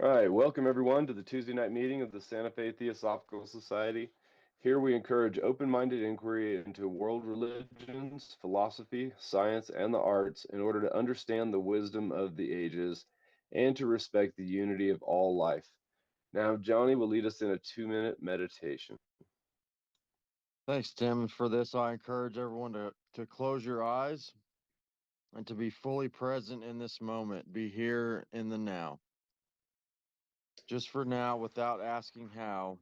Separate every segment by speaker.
Speaker 1: All right, welcome everyone to the Tuesday night meeting of the Santa Fe Theosophical Society. Here we encourage open-minded inquiry into world religions, philosophy, science, and the arts in order to understand the wisdom of the ages and to respect the unity of all life. Now, Johnny will lead us in a 2-minute meditation.
Speaker 2: Thanks, Tim. And for this, I encourage everyone to close your eyes and to be fully present in this moment. Be here in the now. Just for now, without asking how,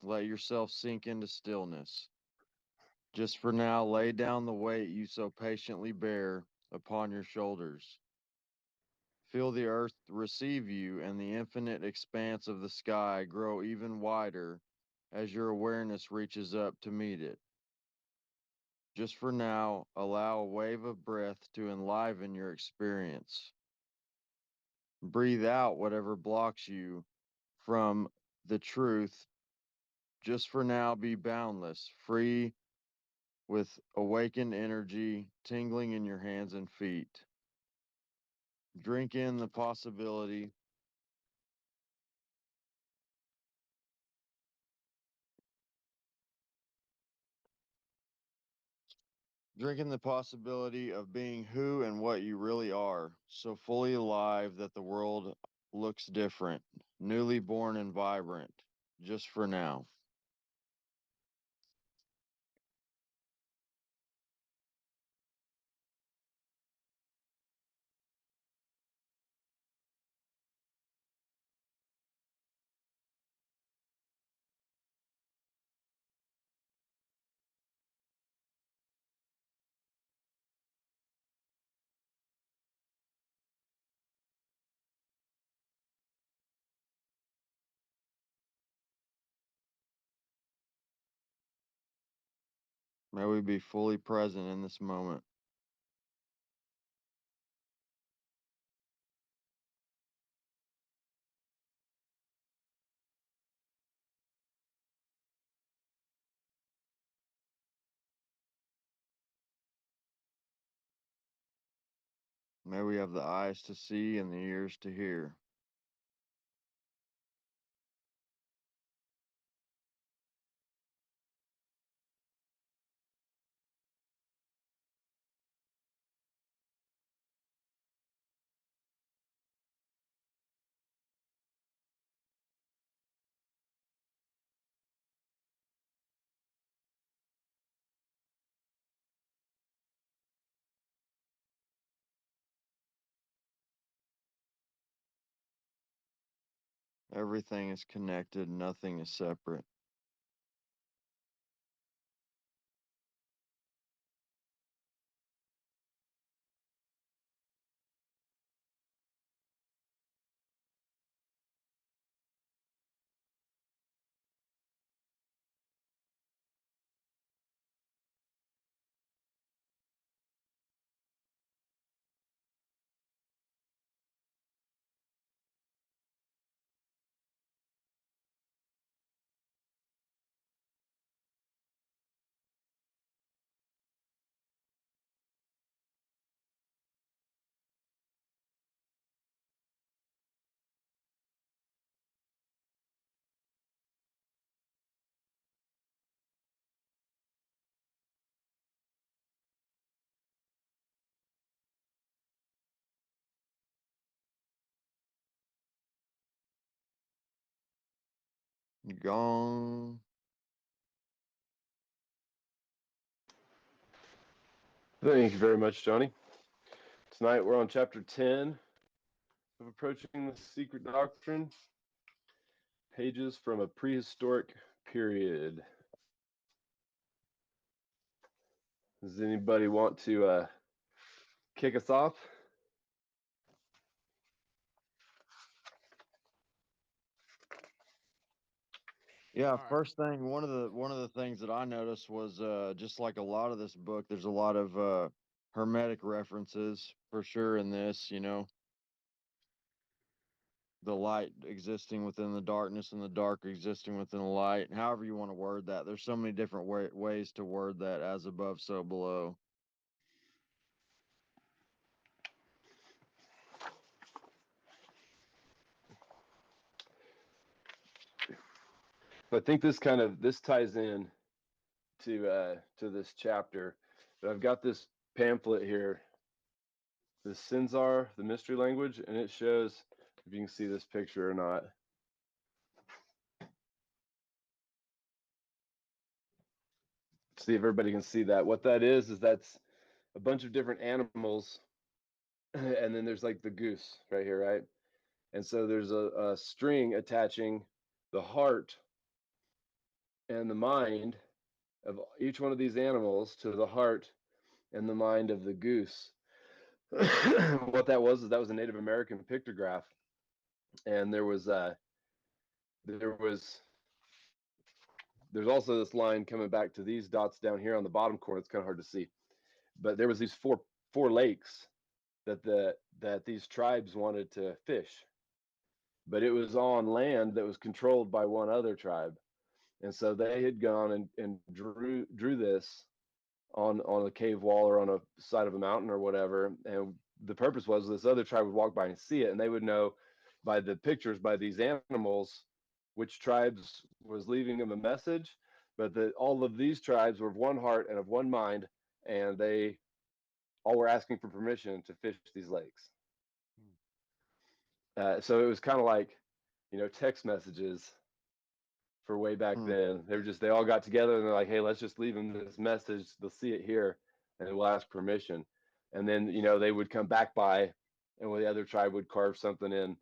Speaker 2: let yourself sink into stillness. Just for now, lay down the weight you so patiently bear upon your shoulders. Feel the earth receive you and the infinite expanse of the sky grow even wider as your awareness reaches up to meet it. Just for now, allow a wave of breath to enliven your experience. Breathe out whatever blocks you from the truth. Just for now, be boundless, free with awakened energy tingling in your hands and feet. Drink in the possibility. Drink in the possibility of being who and what you really are, so fully alive that the world looks different, newly born and vibrant, just for now. May we be fully present in this moment. May we have the eyes to see and the ears to hear. Everything is connected, nothing is separate. Gong.
Speaker 1: Thank you very much, Johnny. Tonight we're on chapter 10 of Approaching the Secret Doctrine, pages from a prehistoric period. Does anybody want to kick us off?
Speaker 2: Yeah, first thing, one of the things that I noticed was just like a lot of this book, there's a lot of hermetic references for sure in this, the light existing within the darkness and the dark existing within the light. However you want to word that. There's so many different ways to word that, as above so below.
Speaker 1: I think this ties in to this chapter. But I've got this pamphlet here, the Sinzar, the mystery language, and it shows, if you can see this picture or not. See if everybody can see that. What that is that's a bunch of different animals, and then there's like the goose right here, right? And so there's a string attaching the heart and the mind of each one of these animals to the heart and the mind of the goose. What that was is that was a Native American pictograph, and there was there's also this line coming back to these dots down here on the bottom corner. It's kind of hard to see, but there was these four lakes that these tribes wanted to fish, but it was on land that was controlled by one other tribe, and so they had gone and drew this on a cave wall or on a side of a mountain or whatever, and the purpose was this other tribe would walk by and see it, and they would know by the pictures by these animals which tribes was leaving them a message, but that all of these tribes were of one heart and of one mind, and they all were asking for permission to fish these lakes. So it was kind of like, text messages for way back then. They all got together and they're like, hey, let's just leave them this message. They'll see it here, and we'll ask permission. And then they would come back by, and the other tribe would carve something in,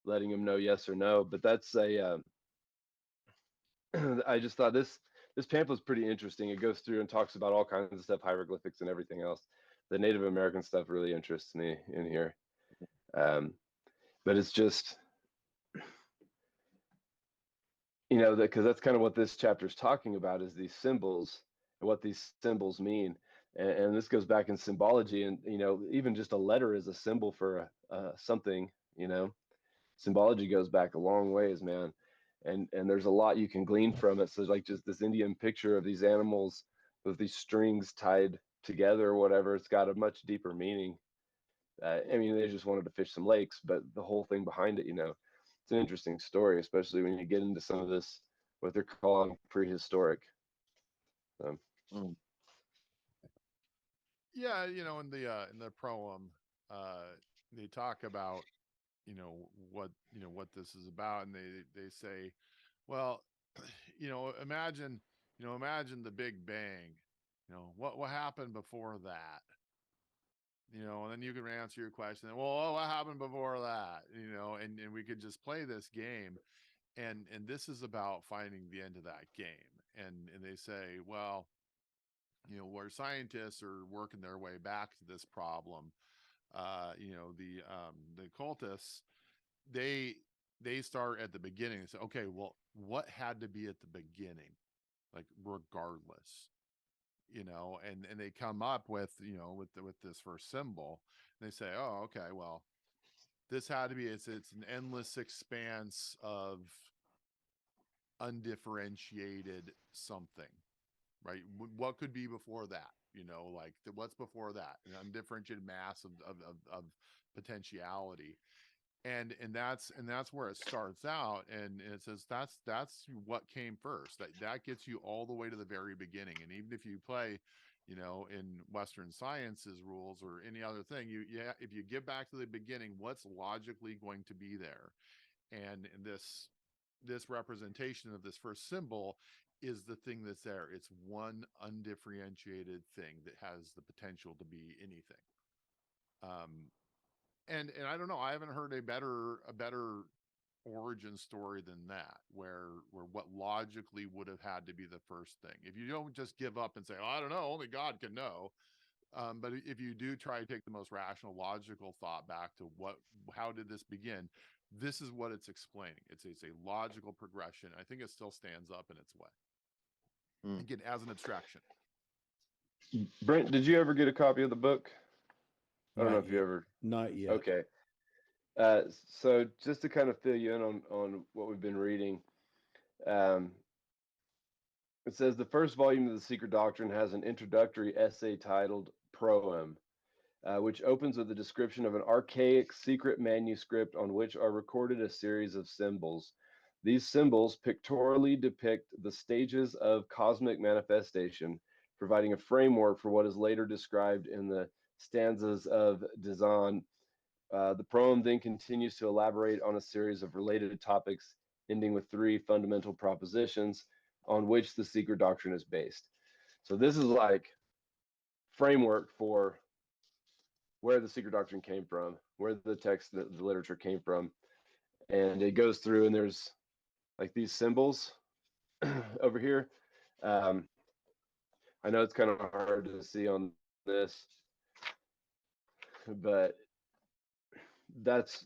Speaker 1: letting them know yes or no. But that's a I just thought this pamphlet's pretty interesting. It goes through and talks about all kinds of stuff, hieroglyphics and everything else. The Native American stuff really interests me in here. But it's just, because that's kind of what this chapter is talking about, is these symbols and what these symbols mean. And this goes back in symbology, and even just a letter is a symbol for something. Symbology goes back a long ways, man. And there's a lot you can glean from it. So like just this Indian picture of these animals with these strings tied together or whatever, it's got a much deeper meaning. I mean, they just wanted to fish some lakes, but the whole thing behind it, it's an interesting story, especially when you get into some of this, what they're calling prehistoric. So.
Speaker 3: Yeah, in the proem, they talk about what this is about, and they say, well, imagine the Big Bang. What happened before that? And then you can answer your question. Well, what happened before that? And we could just play this game, and this is about finding the end of that game. And they say, well, where scientists are working their way back to this problem, the cultists, they start at the beginning and say, okay, well, what had to be at the beginning, like regardless, and they come up with with this first symbol, and they say, oh, okay, well, this had to be, it's an endless expanse of undifferentiated something, right? What could be before that? Like what's before that? An undifferentiated mass of potentiality. And that's where it starts out, and it says that's what came first. That gets you all the way to the very beginning. And even if you play, in Western science's rules or any other thing, if you get back to the beginning, what's logically going to be there? And this representation of this first symbol is the thing that's there. It's one undifferentiated thing that has the potential to be anything. And I don't know, I haven't heard a better origin story than that, where what logically would have had to be the first thing. If you don't just give up and say, oh, I don't know, only God can know. But if you do try to take the most rational, logical thought back to how did this begin? This is what it's explaining. It's a logical progression. I think it still stands up in its way. Again, as an abstraction.
Speaker 1: Brent, did you ever get a copy of the book? I don't know if you ever.
Speaker 4: Not yet.
Speaker 1: Okay. So just to kind of fill you in on what we've been reading, it says the first volume of the Secret Doctrine has an introductory essay titled Proem, which opens with a description of an archaic secret manuscript on which are recorded a series of symbols. These symbols pictorially depict the stages of cosmic manifestation, providing a framework for what is later described in the stanzas of Dizan. The poem then continues to elaborate on a series of related topics, ending with 3 fundamental propositions on which the secret doctrine is based. So this is like framework for where the secret doctrine came from, where the text, the literature came from, and it goes through, and there's like these symbols over here. Um, I know it's kind of hard to see on this, but that's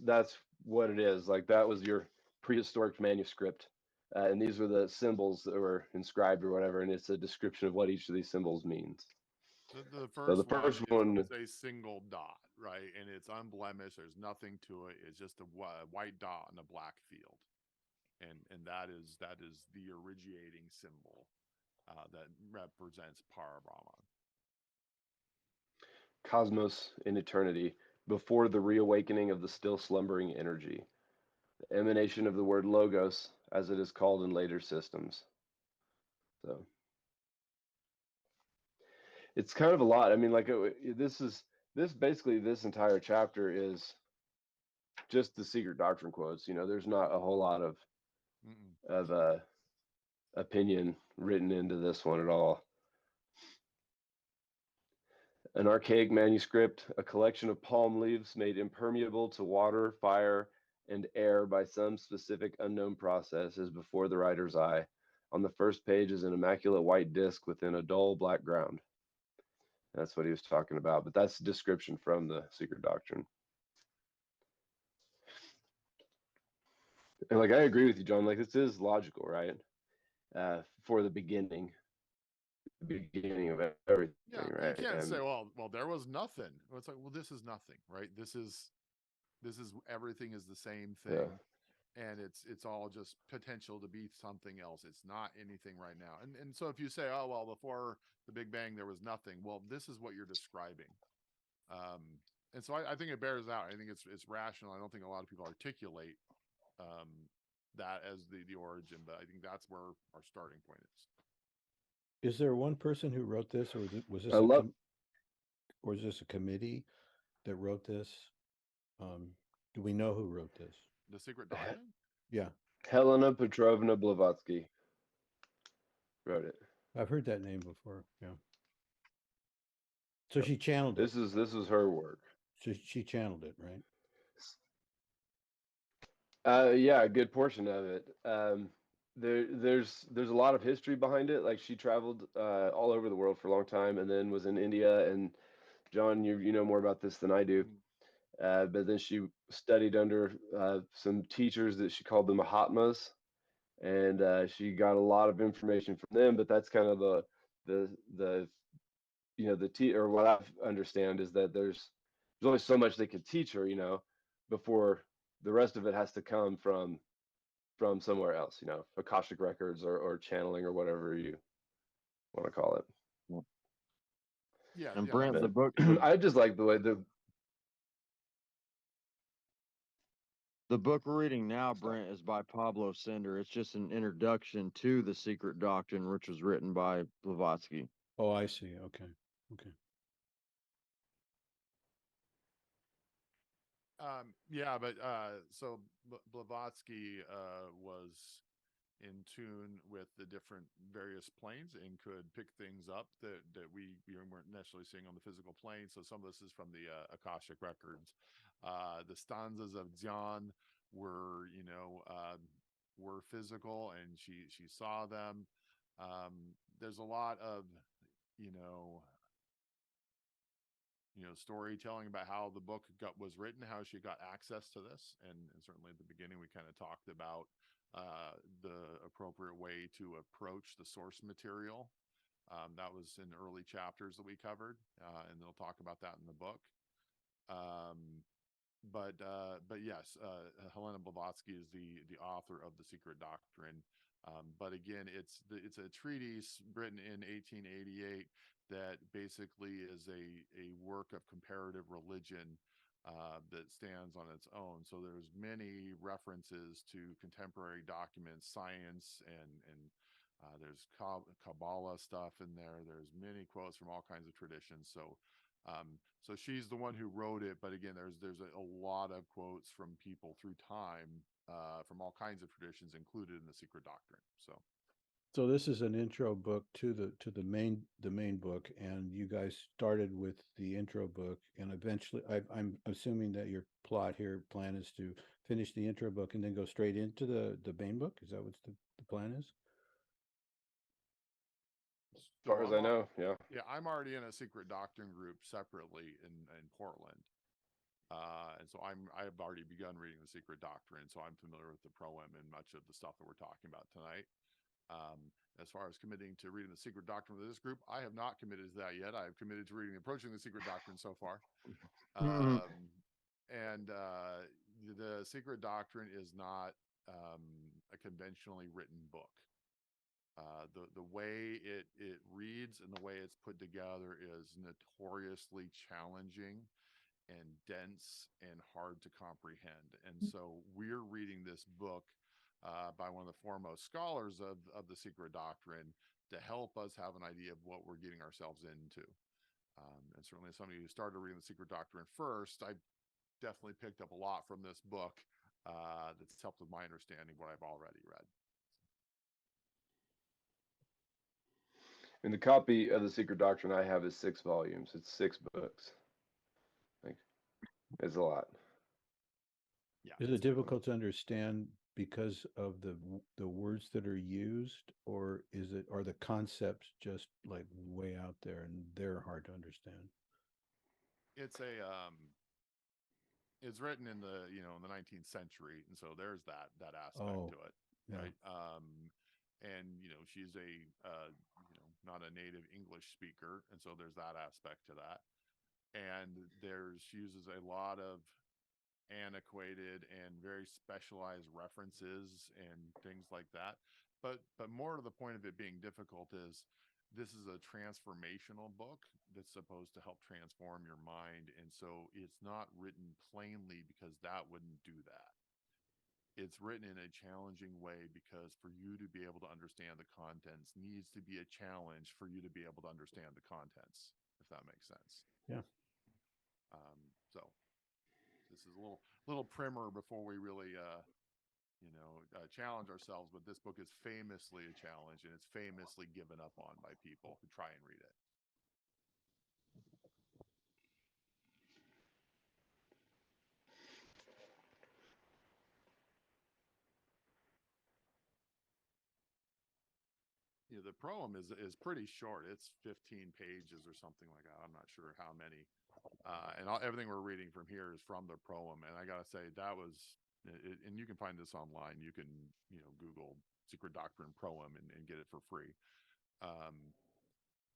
Speaker 1: what it is. Like that was your prehistoric manuscript, and these were the symbols that were inscribed or whatever, and it's a description of what each of these symbols means.
Speaker 3: The
Speaker 1: So the
Speaker 3: first
Speaker 1: first
Speaker 3: one
Speaker 1: one,
Speaker 3: is a single dot, right? And it's unblemished. There's nothing to it. It's just a white dot on a black field, and that is the originating symbol that represents Parabrahman.
Speaker 1: cosmos in eternity, before the reawakening of the still slumbering energy, the emanation of the word logos, as it is called in later systems. So it's kind of a lot. I mean, like this basically this entire chapter is just the secret doctrine quotes. There's not a whole lot of opinion written into this one at all. An archaic manuscript, a collection of palm leaves made impermeable to water, fire, and air by some specific unknown process, is before the writer's eye. On the first page is an immaculate white disc within a dull black ground. That's what he was talking about, but that's the description from the Secret Doctrine. And like I agree with you, John. Like this is logical, right? For the beginning of everything,
Speaker 3: Yeah,
Speaker 1: right?
Speaker 3: you can't say, well, there was nothing. It's like, well, this is nothing, right? This is everything is the same thing.
Speaker 1: Yeah.
Speaker 3: And it's all just potential to be something else. It's not anything right now. And so if you say, oh well, before the Big Bang there was nothing, well, this is what you're describing. And so I think it bears out. I think it's rational. I don't think a lot of people articulate that as the origin, but I think that's where our starting point is.
Speaker 4: Is there one person who wrote this, or was this or is this a committee that wrote this? Do we know who wrote this?
Speaker 3: The Secret Doctrine?
Speaker 4: Yeah,
Speaker 1: Helena Petrovna Blavatsky wrote it.
Speaker 4: I've heard that name before. Yeah. So she channeled it.
Speaker 1: This is her work.
Speaker 4: So she channeled it, right?
Speaker 1: Yeah, a good portion of it. There's a lot of history behind it. Like she traveled all over the world for a long time, and then was in India. And John, you know more about this than I do. But then she studied under some teachers that she called the Mahatmas, and she got a lot of information from them. But that's kind of the or what I understand is that there's only so much they could teach her, before the rest of it has to come from somewhere else, Akashic records or channeling or whatever you want to call it.
Speaker 3: Yeah.
Speaker 2: And
Speaker 3: yeah,
Speaker 2: Brent, the book,
Speaker 1: I just like the way
Speaker 2: the book we're reading now, Brent, is by Pablo Sender. It's just an introduction to the Secret Doctrine, which was written by Blavatsky.
Speaker 4: Oh, I see. Okay.
Speaker 3: Yeah, but so Blavatsky was in tune with the different various planes and could pick things up that we weren't necessarily seeing on the physical plane. So some of this is from the Akashic records. The stanzas of John were were physical, and she saw them. There's a lot of storytelling about how the book was written, how she got access to this, and certainly at the beginning we kind of talked about the appropriate way to approach the source material. That was in early chapters that we covered, and they'll talk about that in the book. But yes, Helena Blavatsky is the author of the Secret Doctrine. But again, it's a treatise written in 1888 that basically is a work of comparative religion that stands on its own. So there's many references to contemporary documents, science, and there's Kabbalah stuff in there. There's many quotes from all kinds of traditions. So she's the one who wrote it, but again, there's a lot of quotes from people through time, from all kinds of traditions included in the Secret Doctrine.
Speaker 4: So this is an intro book to the main book, and you guys started with the intro book, and eventually, I'm assuming that your plan is to finish the intro book and then go straight into the main book. Is that what the plan is?
Speaker 1: As far as I know, yeah.
Speaker 3: Yeah, I'm already in a Secret Doctrine group separately in Portland. And so I've already begun reading the Secret Doctrine, so I'm familiar with the proem and much of the stuff that we're talking about tonight. As far as committing to reading the Secret Doctrine with this group, I have not committed to that yet. I have committed to reading Approaching the Secret Doctrine so far. And the Secret Doctrine is not a conventionally written book. The way it reads and the way it's put together is notoriously challenging and dense and hard to comprehend. And so we're reading this book by one of the foremost scholars of the Secret Doctrine to help us have an idea of what we're getting ourselves into. And certainly as somebody who started reading the Secret Doctrine first, I definitely picked up a lot from this book that's helped with my understanding what I've already read.
Speaker 1: And the copy of the Secret Doctrine I have is 6 volumes. It's 6 books. Like, it's a lot.
Speaker 3: Yeah.
Speaker 4: Is it difficult to understand because of the words that are used, or are the concepts just like way out there and they're hard to understand?
Speaker 3: It's it's written in the in the 19th century, and so there's that aspect to it,
Speaker 4: yeah.
Speaker 3: right? And she's not a native English speaker, and so there's that aspect to that. And she uses a lot of antiquated and very specialized references and things like that. But more to the point of it being difficult is this is a transformational book that's supposed to help transform your mind. And so it's not written plainly because that wouldn't do that. It's written in a challenging way because for you to be able to understand the contents needs to be a challenge for you to be able to understand the contents, if that makes sense.
Speaker 4: Yeah.
Speaker 3: So this is a little primer before we really challenge ourselves, but this book is famously a challenge, and it's famously given up on by people who try and read it. The proem is pretty short. It's 15 pages or something like that. I'm not sure how many. And everything we're reading from here is from the proem. And I got to say, that was, and you can find this online. You can, Google Secret Doctrine proem and get it for free.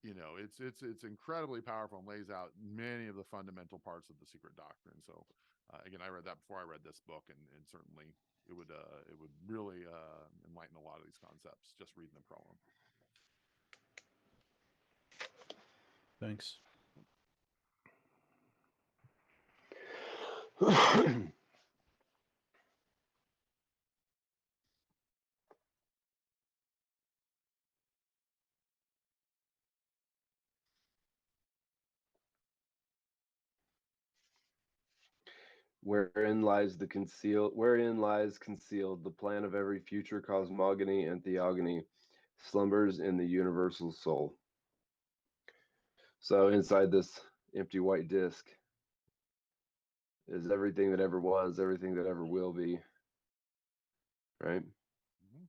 Speaker 3: It's incredibly powerful and lays out many of the fundamental parts of the Secret Doctrine. So, again, I read that before I read this book, and certainly it would really enlighten a lot of these concepts just reading the proem.
Speaker 4: Thanks.
Speaker 1: Wherein lies concealed the plan of every future cosmogony and theogony slumbers in the universal soul. So inside this empty white disk is everything that ever was, everything that ever will be. Right?
Speaker 3: Mm-hmm.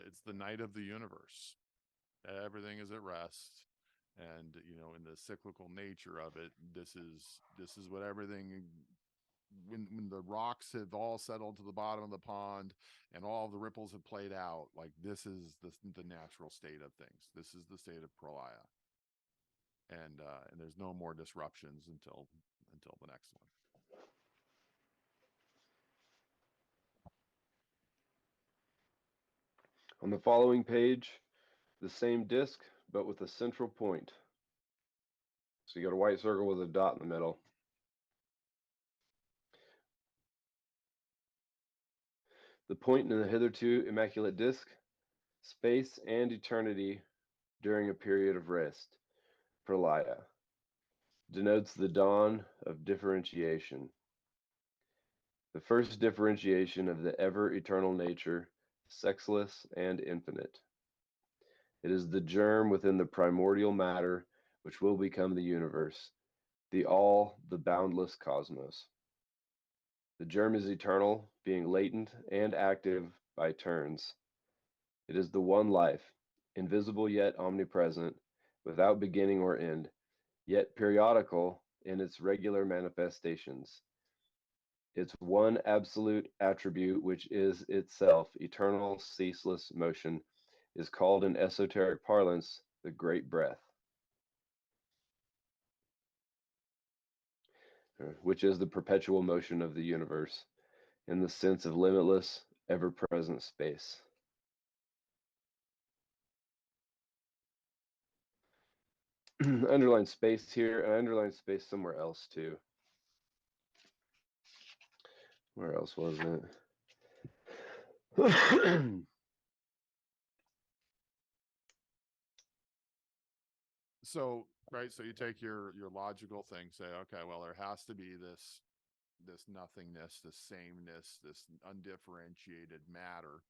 Speaker 3: It's the night of the universe. Everything is at rest. And in the cyclical nature of it, this is what everything, when the rocks have all settled to the bottom of the pond and all of the ripples have played out, like this is the natural state of things. This is the state of pralaya. And there's no more disruptions until the next one.
Speaker 1: On the following page, the same disk, but with a central point. So you got a white circle with a dot in the middle. The point in the hitherto immaculate disk, space and eternity during a period of rest, pralaya, denotes the dawn of differentiation. The first differentiation of the ever-eternal nature, sexless and infinite. It is the germ within the primordial matter which will become the universe, the boundless cosmos. The germ is eternal, being latent and active by turns. It is the one life, invisible yet omnipresent, without beginning or end, yet periodical in its regular manifestations. Its one absolute attribute, which is itself eternal, ceaseless motion, is called in esoteric parlance the great breath, which is the perpetual motion of the universe in the sense of limitless, ever-present space. Underline space here, and I underline space somewhere else too. Where else was it?
Speaker 3: So, right, so you take your logical thing, say, okay, well, there has to be this nothingness, this sameness, this undifferentiated matter.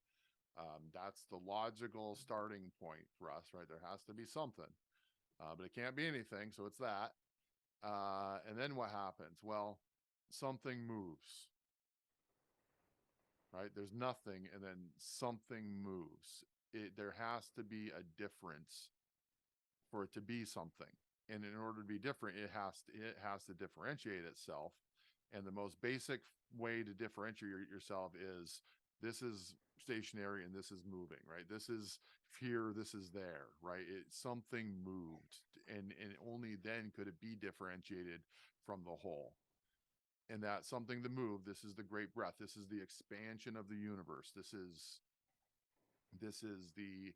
Speaker 3: That's the logical starting point for us, right? There has to be something, but it can't be anything, so it's that. And then what happens? Well, something moves, right? There's nothing, and then something moves. There has to be a difference for it to be something, and in order to be different, it has to differentiate itself. And the most basic way to differentiate yourself is this is stationary and this is moving, right? This is here, this is there, right? Something moved, and only then could it be differentiated from the whole. And that something to move, this is the great breath, this is the expansion of the universe, this is the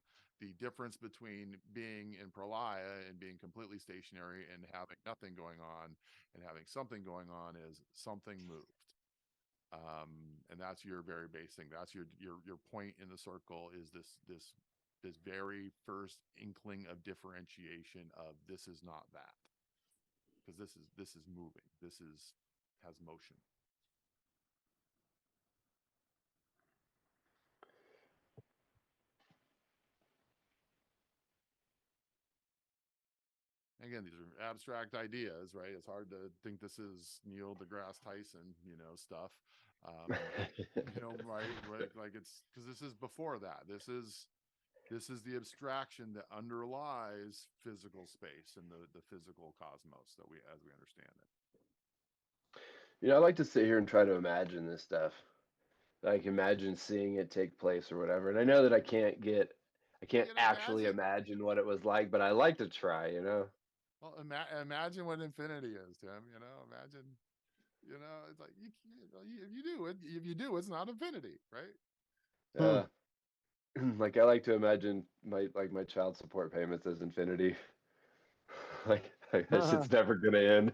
Speaker 3: difference between being in pralaya and being completely stationary and having nothing going on and having something going on is something moved. And that's your very base thing. That's your point in the circle, is this very first inkling of differentiation of this is not that, because this is moving, has motion. Again, these are abstract ideas, right? It's hard to think this is Neil deGrasse Tyson, stuff. Right? Like, it's because this is before that. This is the abstraction that underlies physical space and the physical cosmos as we understand it.
Speaker 1: I like to sit here and try to imagine this stuff. Like, imagine seeing it take place or whatever. And I know that I can't actually imagine what it was like, but I like to try,
Speaker 3: Well, imagine what infinity is, Tim. Imagine, it's like if you do, it's not infinity, right?
Speaker 1: Like, I like to imagine my child support payments as infinity. like that shit's never gonna end.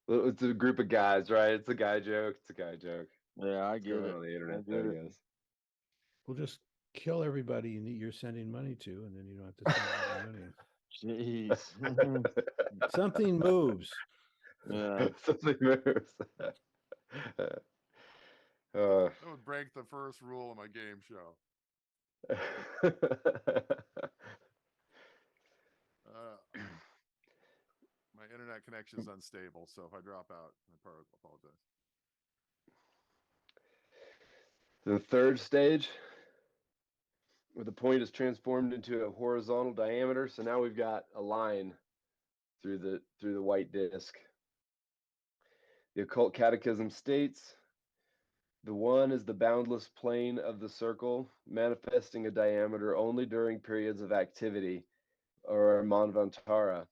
Speaker 1: It's a group of guys, right? It's a guy joke. It's a guy joke.
Speaker 2: Yeah, I get it.
Speaker 1: On the internet,
Speaker 2: I get it.
Speaker 1: guess.
Speaker 4: We'll just kill everybody you're sending money to, and then you don't have to send any money.
Speaker 2: Jeez.
Speaker 4: Something moves.
Speaker 2: Yeah.
Speaker 1: Something moves.
Speaker 3: That would break the first rule of my game show. My internet connection is unstable, so if I drop out, I apologize.
Speaker 1: The third stage, where the point is transformed into a horizontal diameter. So now we've got a line through the white disk. The occult catechism states, the one is the boundless plane of the circle, manifesting a diameter only during periods of activity, or manvantara.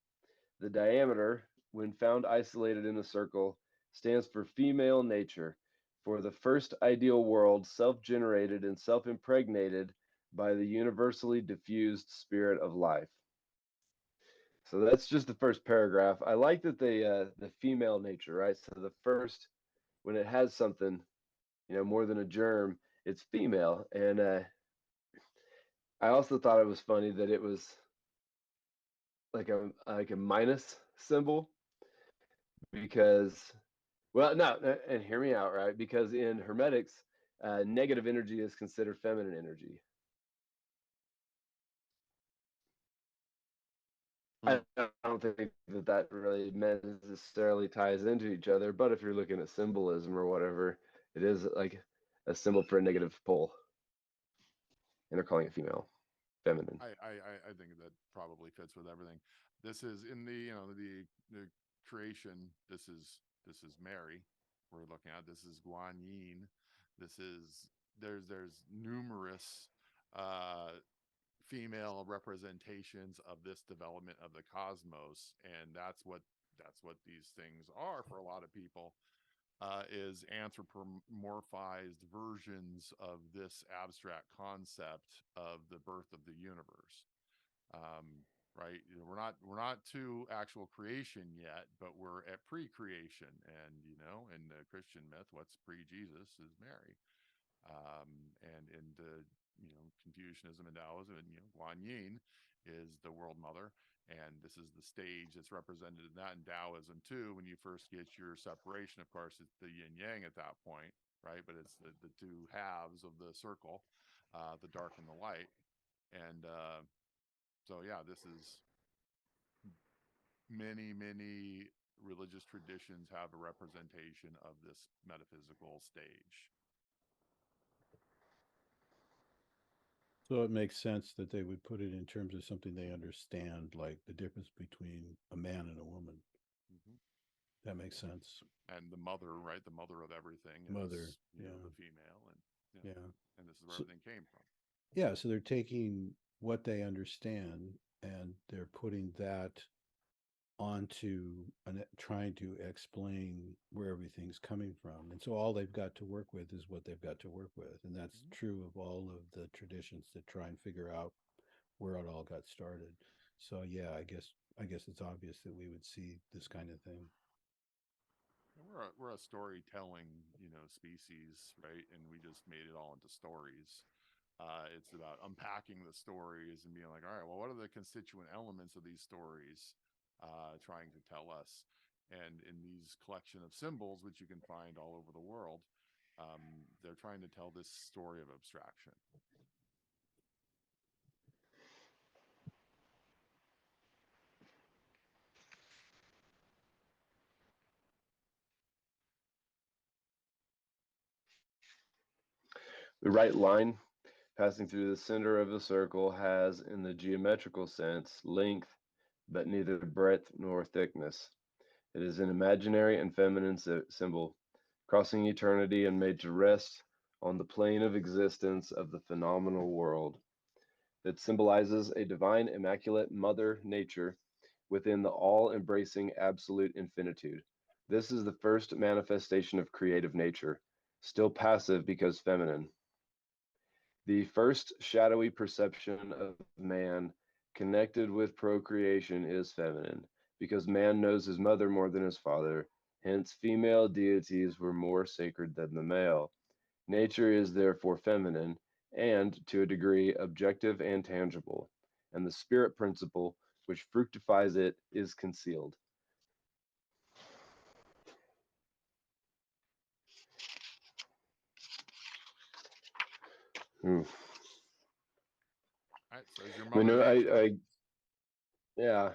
Speaker 1: The diameter, when found isolated in the circle, stands for female nature, for the first ideal world, self-generated and self-impregnated by the universally diffused spirit of life. So that's just the first paragraph. I like that the female nature, right? So the first, when it has something, more than a germ, it's female. And I also thought it was funny that it was like a minus symbol because, well, no, and hear me out, right? Because in Hermetics, negative energy is considered feminine energy. I don't think that really necessarily ties into each other, but if you're looking at symbolism or whatever, it is like a symbol for a negative pole, and they're calling it female, feminine.
Speaker 3: I think that probably fits with everything. This is in the creation. This is Mary. We're looking at this is Guan Yin. This is there's numerous female representations of this development of the cosmos, and that's what these things are for a lot of people. Is anthropomorphized versions of this abstract concept of the birth of the universe. Right? We're not to actual creation yet, but we're at pre-creation, and in the Christian myth, what's pre-Jesus is Mary. And in the Confucianism and Taoism, and Guan Yin is the world mother, and this is the stage that's represented in that in Taoism too. When you first get your separation, of course, it's the yin yang at that point, right? But it's the two halves of the circle, the dark and the light, and so yeah, this is many religious traditions have a representation of this metaphysical stage.
Speaker 4: So it makes sense that they would put it in terms of something they understand, like the difference between a man and a woman.
Speaker 3: Mm-hmm.
Speaker 4: That makes sense.
Speaker 3: And the mother, right? The mother of everything
Speaker 4: Mother,
Speaker 3: is, the female, and
Speaker 4: yeah.
Speaker 3: and this is where
Speaker 4: So,
Speaker 3: everything came from.
Speaker 4: yeah, so they're taking what they understand and they're putting that onto and trying to explain where everything's coming from. And so all they've got to work with is what they've got to work with. And that's
Speaker 3: Mm-hmm.
Speaker 4: true of all of the traditions that try and figure out where it all got started. So yeah, I guess it's obvious that we would see this kind of thing.
Speaker 3: And we're a storytelling, species, right? And we just made it all into stories. It's about unpacking the stories and being like, all right, well, what are the constituent elements of these stories trying to tell us? And in these collection of symbols, which you can find all over the world, they're trying to tell this story of abstraction.
Speaker 1: The right line passing through the center of the circle has, in the geometrical sense, length, but neither breadth nor thickness. It is an imaginary and feminine symbol, crossing eternity and made to rest on the plane of existence of the phenomenal world. That symbolizes a divine, immaculate mother nature within the all embracing absolute infinitude. This is the first manifestation of creative nature, still passive because feminine. The first shadowy perception of man connected with procreation is feminine, because man knows his mother more than his father. Hence, female deities were more sacred than the male. Nature is therefore feminine and, to a degree, objective and tangible, and the spirit principle which fructifies it is concealed. Oof.
Speaker 3: All right, so is your
Speaker 1: I mean,
Speaker 3: mother nature.
Speaker 1: yeah.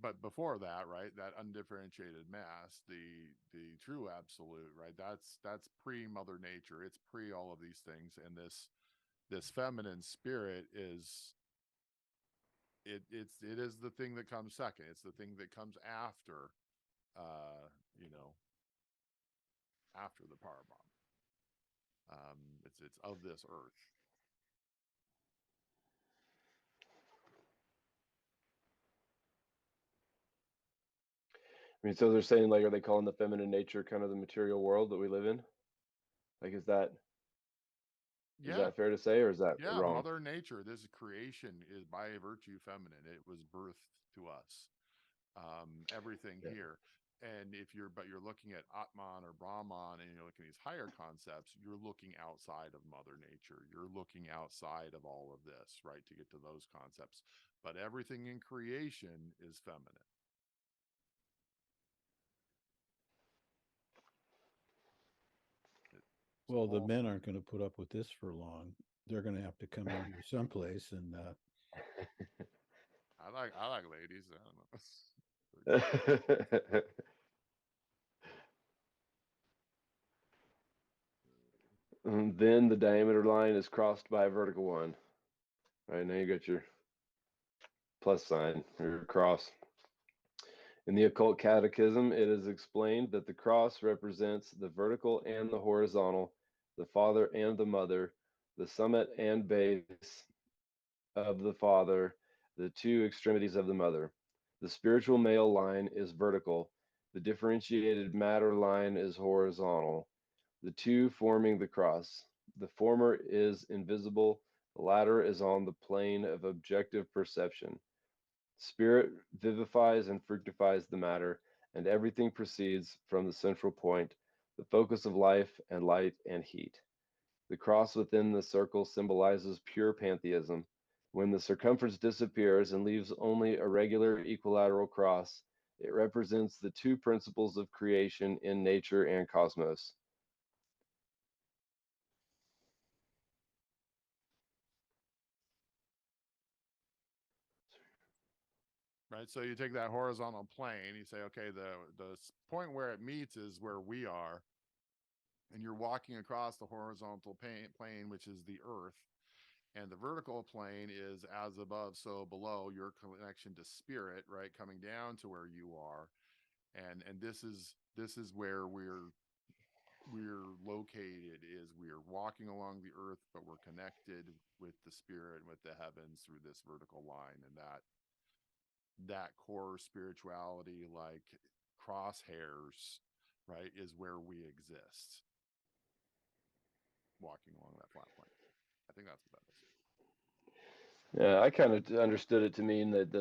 Speaker 3: But before that, right, that undifferentiated mass, the true absolute, right, that's pre mother nature, it's pre all of these things, and this feminine spirit is it is the thing that comes second. It's the thing that comes after you know after the power bomb. It's of this earth.
Speaker 1: I mean, so they're saying, like, are they calling the feminine nature kind of the material world that we live in? Like, is that
Speaker 3: Yeah.
Speaker 1: fair to say, or is that
Speaker 3: Yeah,
Speaker 1: wrong?
Speaker 3: Mother Nature, this creation is by virtue feminine. It was birthed to us. Everything
Speaker 1: Yeah.
Speaker 3: here. And if you're looking at Atman or Brahman and you're looking at these higher concepts, you're looking outside of Mother Nature. You're looking outside of all of this, right, to get to those concepts. But everything in creation is feminine.
Speaker 4: Well, the men aren't going to put up with this for long. They're going to have to come in here someplace and
Speaker 3: I like ladies. I don't know.
Speaker 1: And then the diameter line is crossed by a vertical one. Right now you got your plus sign or your cross. In the occult catechism, it is explained that the cross represents the vertical and the horizontal, the father and the mother, the summit and base of the father, the two extremities of the mother. The spiritual male line is vertical, the differentiated matter line is horizontal, the two forming the cross. The former is invisible, the latter is on the plane of objective perception. Spirit vivifies and fructifies the matter, and everything proceeds from the central point, the focus of life and light and heat. The cross within the circle symbolizes pure pantheism. When the circumference disappears and leaves only a regular equilateral cross, it represents the two principles of creation in nature and cosmos.
Speaker 3: Right. So you take that horizontal plane, you say, okay, the point where it meets is where we are, and you're walking across the horizontal plane, which is the earth, and the vertical plane is as above, so below, your connection to spirit, right, coming down to where you are, and this is where we're located, is we're walking along the earth, but we're connected with the spirit and with the heavens through this vertical line, and that core spirituality, like crosshairs, right, is where we exist, walking along that flat plane. I think that's what that is.
Speaker 1: Yeah, I kind of understood it to mean that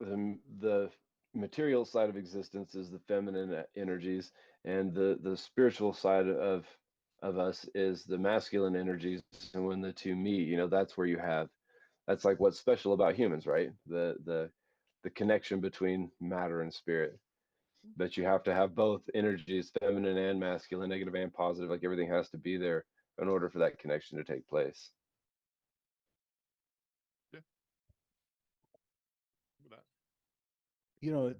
Speaker 1: the material side of existence is the feminine energies, and the spiritual side of us is the masculine energies. And when the two meet, that's where that's like what's special about humans, right? The connection between matter and spirit. But you have to have both energies, feminine and masculine, negative and positive. Like everything has to be there in order for that connection to take place.
Speaker 3: Yeah. That.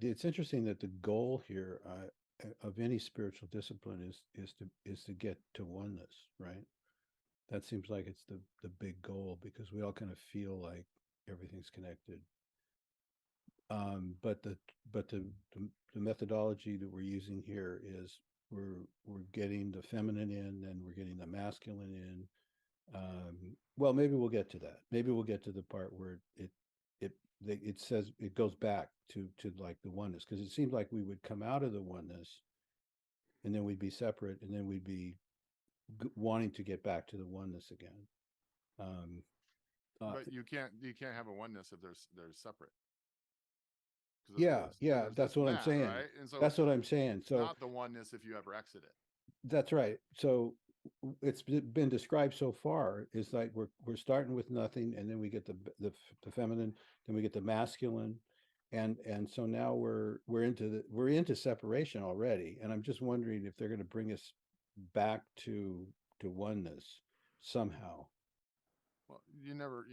Speaker 4: it's interesting that the goal here of any spiritual discipline is to get to oneness, right? That seems like it's the big goal because we all kind of feel like everything's connected. But the methodology that we're using here is we're getting the feminine in and we're getting the masculine in. Well, maybe we'll get to that. Maybe we'll get to the part where it says it goes back to like the oneness, because it seems like we would come out of the oneness and then we'd be separate and then we'd be wanting to get back to the oneness again.
Speaker 3: But you can't have a oneness if they're separate.
Speaker 4: Yeah,
Speaker 3: there's
Speaker 4: that's
Speaker 3: this and
Speaker 4: what I'm
Speaker 3: that,
Speaker 4: saying.
Speaker 3: right? And so
Speaker 4: That's what I'm saying.
Speaker 3: it's
Speaker 4: So
Speaker 3: not the oneness if you ever exit it.
Speaker 4: that's right. So it's been described so far is like we're starting with nothing, and then we get the feminine, then we get the masculine, and so now we're into separation already. And I'm just wondering if they're going to bring us back to oneness somehow.
Speaker 3: Well, you never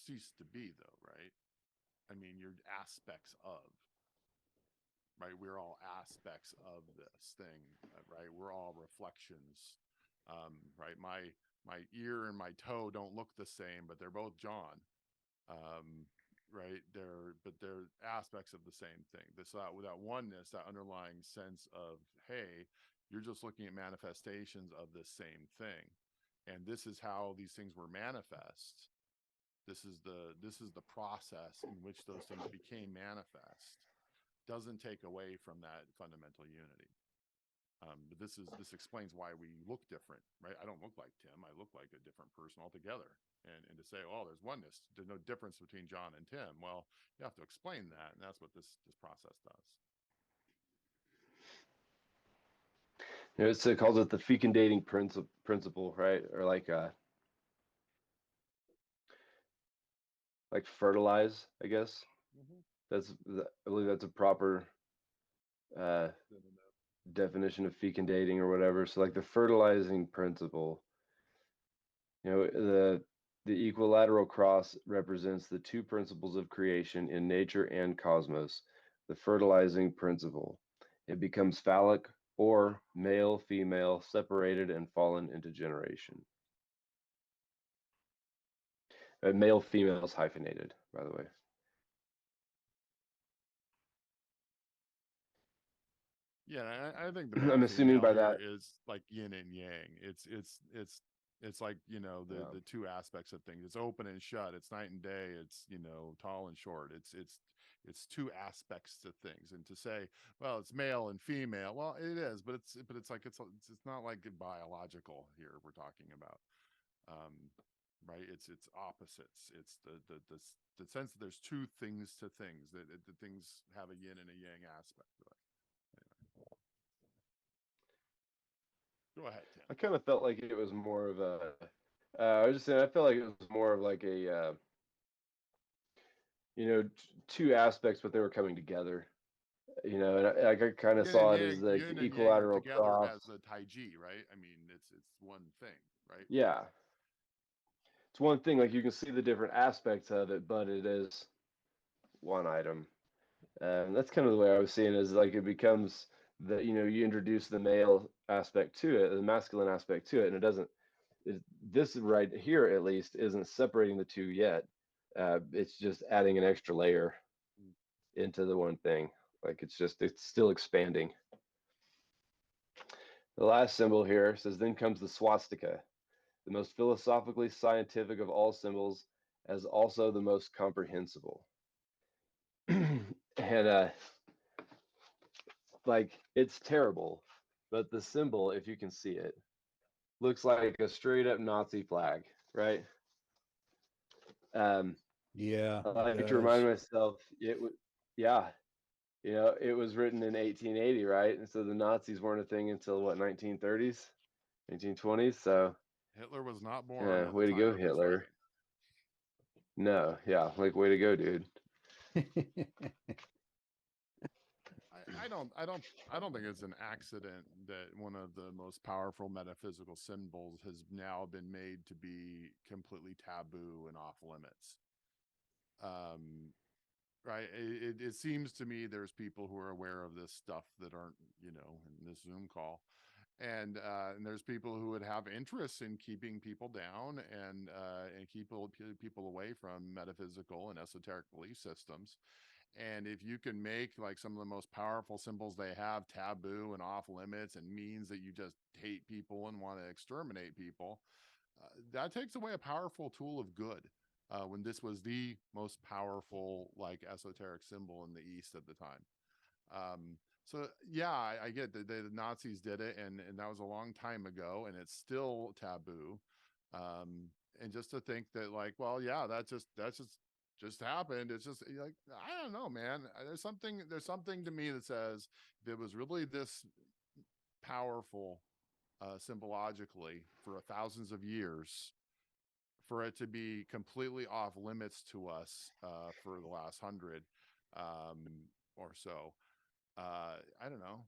Speaker 3: cease to be, though, right? I mean, you're aspects of, right? We're all aspects of this thing, right? We're all reflections, right? My ear and my toe don't look the same, but they're both John, right? They're aspects of the same thing. That oneness, that underlying sense of, hey, you're just looking at manifestations of this same thing, and this is how these things were manifest. This is the process in which those things became manifest. doesn't take away from that fundamental unity. But this explains why we look different, right? I don't look like Tim. I look like a different person altogether. And to say, oh, there's oneness, there's no difference between John and Tim. Well, you have to explain that, and that's what this process does.
Speaker 1: You know, it calls it the fecundating principle, right? Or like fertilize, I guess. I believe that's a proper definition of fecundating or whatever. So like the fertilizing principle, you know, the equilateral cross represents the two principles of creation in nature and cosmos. The fertilizing principle, it becomes phallic or male, female, separated and fallen into generation. Male, female is hyphenated, by the way.
Speaker 3: Yeah, I think the
Speaker 1: I'm assuming by
Speaker 3: here
Speaker 1: that
Speaker 3: is like yin and yang. It's like, you know, the two aspects of things. It's open and shut. It's night and day. It's, you know, tall and short. It's two aspects to things. And to say, well, it's male and female, well, it is, but it's like it's not like biological here we're talking about. Right? It's opposites. It's the sense that there's two things to things, that things have a yin and a yang aspect to it. Go ahead, Tim.
Speaker 1: I kind of felt like it was more of a. I was just saying, I felt like it was more of like a, you know, two aspects, but they were coming together. You know, and I kind of saw it as like
Speaker 3: yin
Speaker 1: the
Speaker 3: and yang
Speaker 1: equilateral
Speaker 3: together
Speaker 1: cross.
Speaker 3: as a Taiji, right? I mean, it's one thing, right?
Speaker 1: Yeah, it's one thing. Like you can see the different aspects of it, but it is one item. That's kind of the way I was seeing it, is like it becomes the, you know, you introduce the male aspect to it, the masculine aspect to it, and it doesn't. This right here, at least, isn't separating the two yet. It's just adding an extra layer into the one thing. Like it's still expanding. The last symbol here says, then comes the swastika, the most philosophically scientific of all symbols, as also the most comprehensible. And like it's terrible, but the symbol, if you can see it, looks like a straight up Nazi flag, right?
Speaker 4: Yeah,
Speaker 1: I like to remind myself yeah, you know, it was written in 1880, right? And so the Nazis weren't a thing until what, 1930s, 1920s. So
Speaker 3: Hitler was not born
Speaker 1: yeah,
Speaker 3: at
Speaker 1: way
Speaker 3: the
Speaker 1: to
Speaker 3: time
Speaker 1: go,
Speaker 3: of this
Speaker 1: Hitler.
Speaker 3: writing.
Speaker 1: No, yeah, like way to go, dude.
Speaker 3: I don't think it's an accident that one of the most powerful metaphysical symbols has now been made to be completely taboo and off limits. Right? It seems to me there's people who are aware of this stuff that aren't, you know, in this Zoom call. And there's people who would have interest in keeping people down and keep people away from metaphysical and esoteric belief systems. And if you can make like some of the most powerful symbols they have taboo and off limits, and means that you just hate people and want to exterminate people, that takes away a powerful tool of good. When this was the most powerful like esoteric symbol in the East at the time. So yeah, I get that the Nazis did it, and that was a long time ago, and it's still taboo. And just to think that like, well, yeah, that's just happened. It's just like, I don't know, man. There's something to me that says if it was really this powerful symbologically for thousands of years, for it to be completely off limits to us for the last 100 or so. I don't know.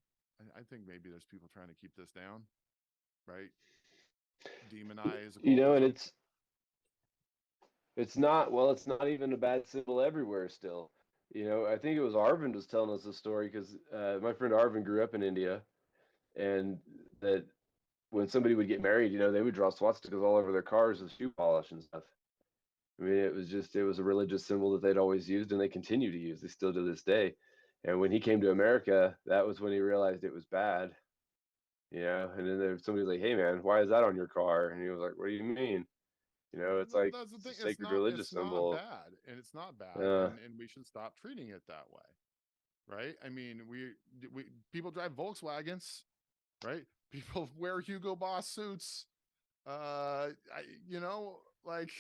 Speaker 3: I think maybe there's people trying to keep this down, right? Demonize occultism.
Speaker 1: You know, and it's not, well, it's not even a bad symbol everywhere still. You know, I think it was Arvind was telling us a story, because my friend Arvind grew up in India, and that when somebody would get married, you know, they would draw swastikas all over their cars with shoe polish and stuff. I mean, it was a religious symbol that they'd always used, and they continue to use. They still to this day. And when he came to America, that was when he realized it was bad. You know, and then there somebody's like, "Hey, man, why is that on your car?" And he was like, "What do you mean?" You know, it's like
Speaker 3: That's the
Speaker 1: it's a
Speaker 3: thing.
Speaker 1: sacred religious
Speaker 3: It's not
Speaker 1: symbol.
Speaker 3: bad, and it's not bad,
Speaker 1: Uh,
Speaker 3: and we should stop treating it that way. right? I mean, we people drive Volkswagens, right? People wear Hugo Boss suits. You know, like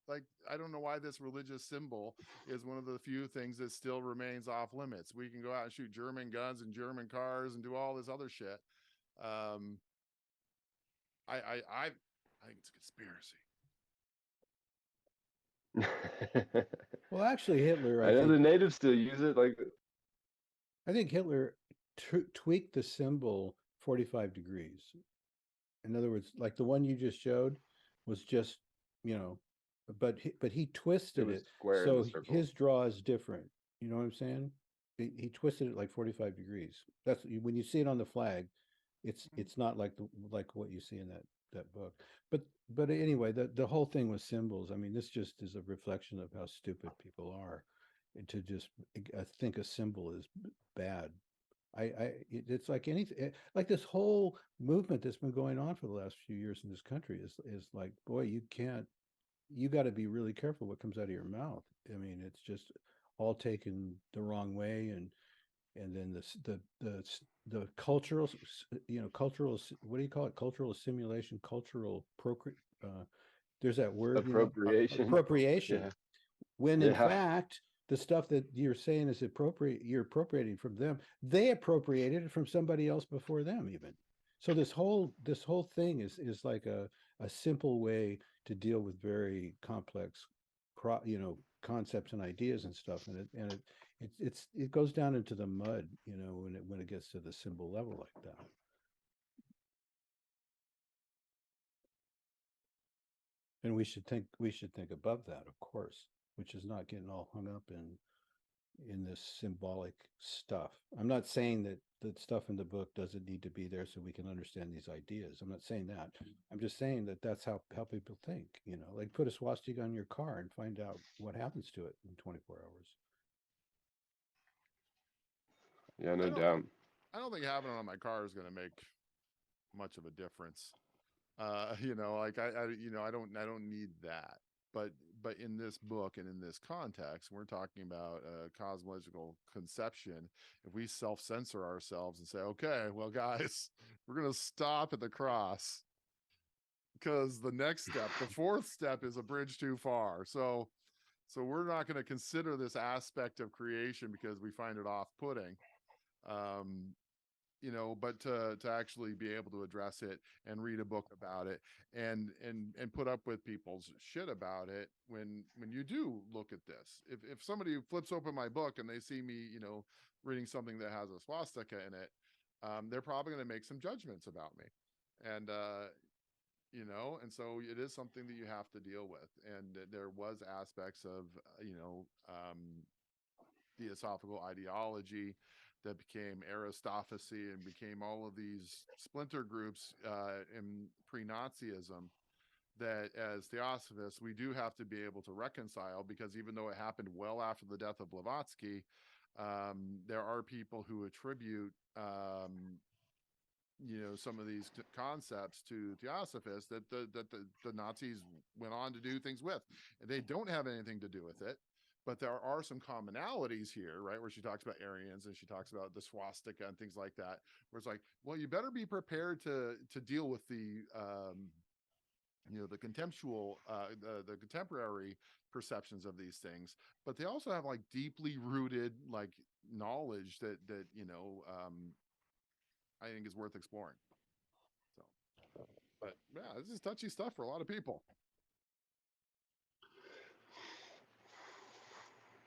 Speaker 3: like I don't know why this religious symbol is one of the few things that still remains off limits. We can go out and shoot German guns and German cars and do all this other shit. Um, I think it's a conspiracy.
Speaker 4: Well, actually, Hitler,
Speaker 1: I know the natives still use it. Like,
Speaker 4: I think Hitler tweaked the symbol 45 degrees. In other words, like the one you just showed was just, you know, but he
Speaker 1: it
Speaker 4: twisted
Speaker 1: was
Speaker 4: it
Speaker 1: square in
Speaker 4: so
Speaker 1: the circle.
Speaker 4: his draw is different. You know what I'm saying? He twisted it like 45 degrees. That's when you see it on the flag, it's not like like what you see in that book. But anyway, the whole thing with symbols. I mean, this just is a reflection of how stupid people are, and to just think a symbol is bad. It's like anything, like this whole movement that's been going on for the last few years in this country is like, boy, you got to be really careful what comes out of your mouth. I mean, it's just all taken the wrong way, and then the cultural, cultural, what do you call it? Cultural assimilation, cultural there's that word,
Speaker 1: Appropriation.
Speaker 4: appropriation.
Speaker 1: Yeah.
Speaker 4: When in
Speaker 1: Yeah.
Speaker 4: fact, the stuff that you're saying is you're appropriating from them. They appropriated it from somebody else before them, even. So this whole thing is like a simple way to deal with very complex, concepts and ideas and stuff, and it goes down into the mud, when it gets to the symbol level like that. And we should think above that, of course, which is not getting all hung up in this symbolic stuff. I'm not saying that the stuff in the book doesn't need to be there so we can understand these ideas. I'm not saying that. I'm just saying that that's how people think, like put a swastika on your car and find out what happens to it in 24 hours.
Speaker 1: Yeah,
Speaker 3: I
Speaker 1: no
Speaker 3: don't
Speaker 1: doubt.
Speaker 3: I don't think having it on my car is going to make much of a difference. Like I don't need that. But in this book and in this context, we're talking about a cosmological conception. If we self-censor ourselves and say, okay, well, guys, we're going to stop at the cross because the next step, the fourth step, is a bridge too far. So we're not going to consider this aspect of creation because we find it off-putting. But to actually be able to address it and read a book about it and put up with people's shit about it when you do look at this. If somebody flips open my book and they see me, reading something that has a swastika in it, they're probably going to make some judgments about me. And and so it is something that you have to deal with. And there was aspects of theosophical ideology that became Aristophacy and became all of these splinter groups in pre-Nazism that as theosophists, we do have to be able to reconcile, because even though it happened well after the death of Blavatsky, there are people who attribute some of these concepts to theosophists that the Nazis went on to do things with, and they don't have anything to do with it. But there are some commonalities here, right? Where she talks about Aryans and she talks about the swastika and things like that, where it's like, well, you better be prepared to deal with the the contemptual, the contemporary perceptions of these things. But they also have like deeply rooted like knowledge that I think is worth exploring. So, but yeah, this is touchy stuff for a lot of people.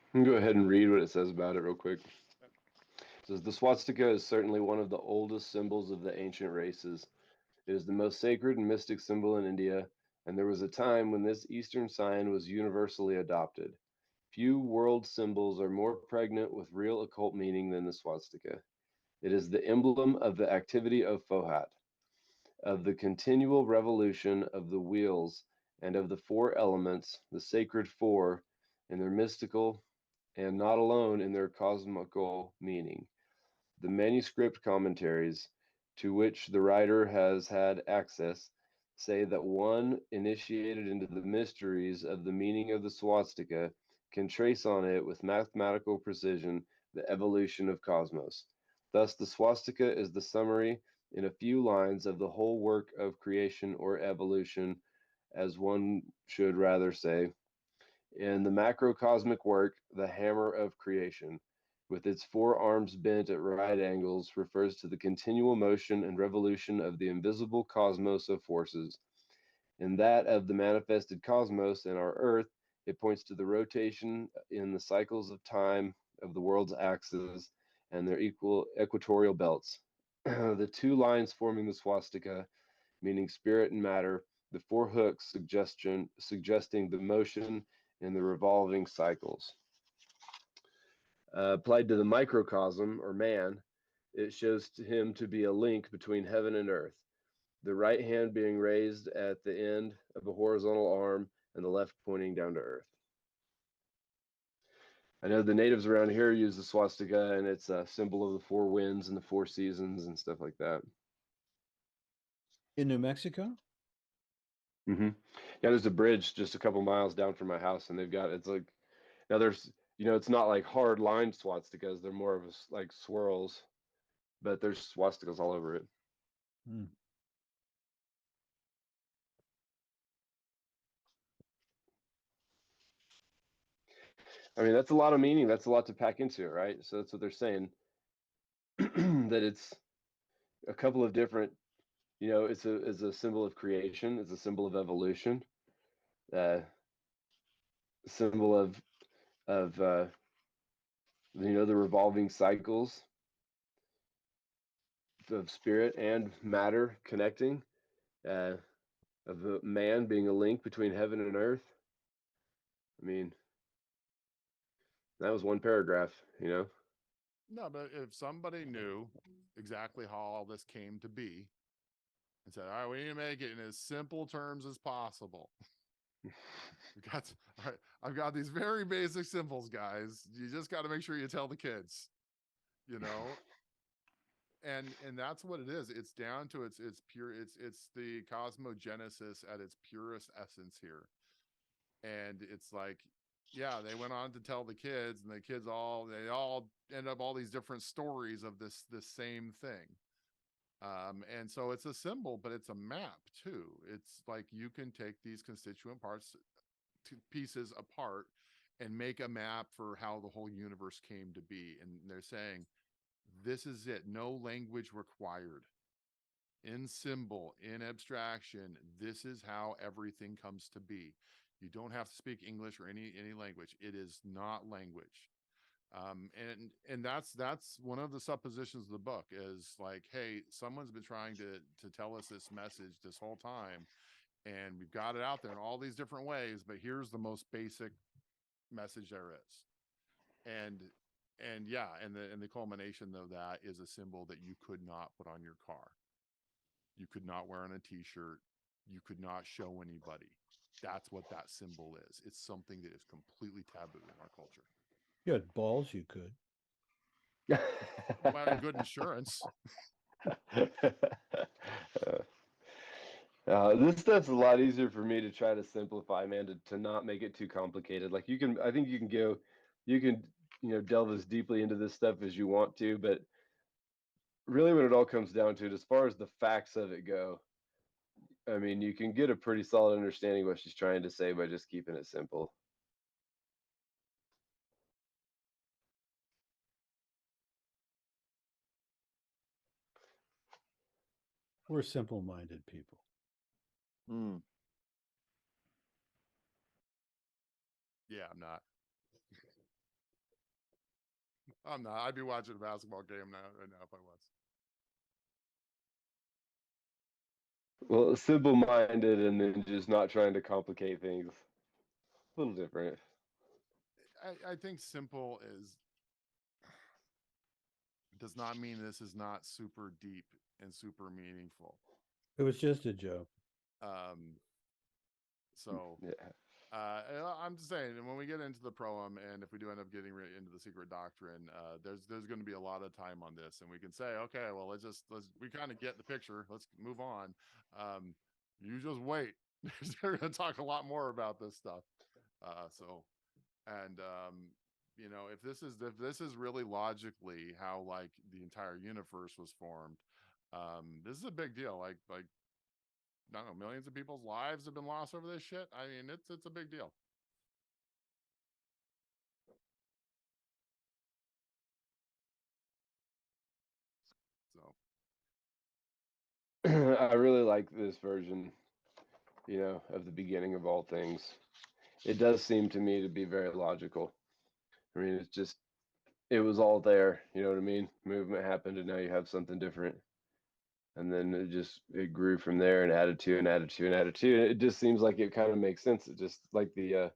Speaker 1: I can go ahead and read what it says about it real quick. It says, the swastika is certainly one of the oldest symbols of the ancient races. It is the most sacred and mystic symbol in India, and there was a time when this Eastern sign was universally adopted. Few world symbols are more pregnant with real occult meaning than the swastika. It is the emblem of the activity of Fohat, of the continual revolution of the wheels, and of the four elements, the sacred four, in their mystical and not alone in their cosmical meaning. The manuscript commentaries, to which the writer has had access, say that one initiated into the mysteries of the meaning of the swastika can trace on it with mathematical precision the evolution of cosmos. Thus, the swastika is the summary in a few lines of the whole work of creation or evolution, as one should rather say. In the macrocosmic work, the hammer of creation, with its four arms bent at right angles, refers to the continual motion and revolution of the invisible cosmos of forces. In that of the manifested cosmos and our Earth, it points to the rotation in the cycles of time of the world's axes and their equatorial belts. The two lines forming the swastika, meaning spirit and matter, the four hooks suggesting the motion in the revolving cycles. Applied to the microcosm, or man, it shows him to be a link between heaven and earth, the right hand being raised at the end of a horizontal arm and the left pointing down to earth. I know the natives around here use the swastika, and it's a symbol of the four winds and the four seasons and stuff like that.
Speaker 4: In New Mexico?
Speaker 1: Yeah, there's a bridge just a couple miles down from my house, and they've got, it's like, now there's, it's not like hard lined swastikas, they're more of like swirls, but there's swastikas all over it.
Speaker 4: Hmm.
Speaker 1: I mean, that's a lot of meaning. That's a lot to pack into it, right? So that's what they're saying. That it's a couple of different, it's a symbol of creation. It's a symbol of evolution. Symbol of the revolving cycles of spirit and matter connecting. Of the man being a link between heaven and earth. I mean, that was one paragraph,
Speaker 3: No, but if somebody knew exactly how all this came to be and said, all right, we need to make it in as simple terms as possible. All right, I've got these very basic symbols, guys. You just got to make sure you tell the kids, and that's what it is. It's down to its pure, it's the cosmogenesis at its purest essence here. And it's like, yeah, they went on to tell the kids, and the kids they all end up all these different stories of this same thing. And so it's a symbol, but it's a map too. It's like you can take these constituent pieces apart and make a map for how the whole universe came to be. And they're saying, this is it. No language required. In symbol, in abstraction, this is how everything comes to be. You don't have to speak English or any language. It is not language. And that's one of the suppositions of the book is like, hey, someone's been trying to tell us this message this whole time, and we've got it out there in all these different ways, but here's the most basic message there is. And yeah, and the culmination of that is a symbol that you could not put on your car. You could not wear on a t-shirt. You could not show anybody. That's what that symbol is. It's something that is completely taboo in our culture.
Speaker 4: You had balls, you could.
Speaker 3: Well, good insurance.
Speaker 1: This stuff's a lot easier for me to try to simplify, man, to not make it too complicated. Like I think you can delve as deeply into this stuff as you want to, but really when it all comes down to it, as far as the facts of it go, I mean, you can get a pretty solid understanding of what she's trying to say by just keeping it simple.
Speaker 4: We're simple-minded people.
Speaker 3: Yeah, I'm not. I'm not. I'd be watching a basketball game right now if I was.
Speaker 1: Well, simple-minded and then just not trying to complicate things. A little different.
Speaker 3: I think simple does not mean this is not super deep and super meaningful.
Speaker 4: It was just a joke.
Speaker 3: So
Speaker 1: yeah.
Speaker 3: I'm just saying, when we get into the proem, and if we do end up getting into the Secret Doctrine, there's going to be a lot of time on this, and we can say, okay, well, we kind of get the picture. Let's move on. You just wait. They're going to talk a lot more about this stuff. You know, if this is really logically how like the entire universe was formed, this is a big deal. Like I don't know, millions of people's lives have been lost over this shit. I mean, it's a big deal. So
Speaker 1: I really like this version, you know, of the beginning of all things. It does seem to me to be very logical. I mean, it's just, it was all there, you know what I mean? Movement happened and now you have something different. And then it grew from there and added to and added to and added to. It just seems like it kind of makes sense. It just like the,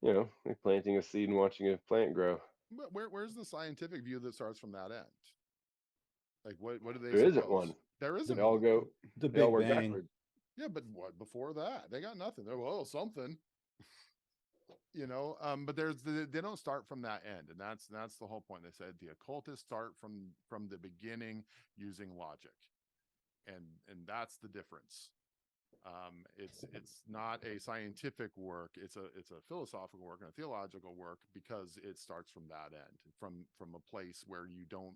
Speaker 1: you know, like planting a seed and watching a plant grow.
Speaker 3: but where's the scientific view that starts from that end? Like what do they
Speaker 1: There isn't
Speaker 3: suppose?
Speaker 1: one.
Speaker 3: There
Speaker 1: They
Speaker 3: isn't
Speaker 1: all
Speaker 3: one.
Speaker 1: go,
Speaker 4: The
Speaker 1: they all
Speaker 4: Big
Speaker 1: work
Speaker 4: Bang.
Speaker 1: backward.
Speaker 3: Yeah, but what before that? They got nothing. They're well, something. You know, but they don't start from that end, and that's the whole point. They said the occultists start from the beginning using logic, and that's the difference. It's not a scientific work, it's a philosophical work and a theological work, because it starts from that end, from a place where you don't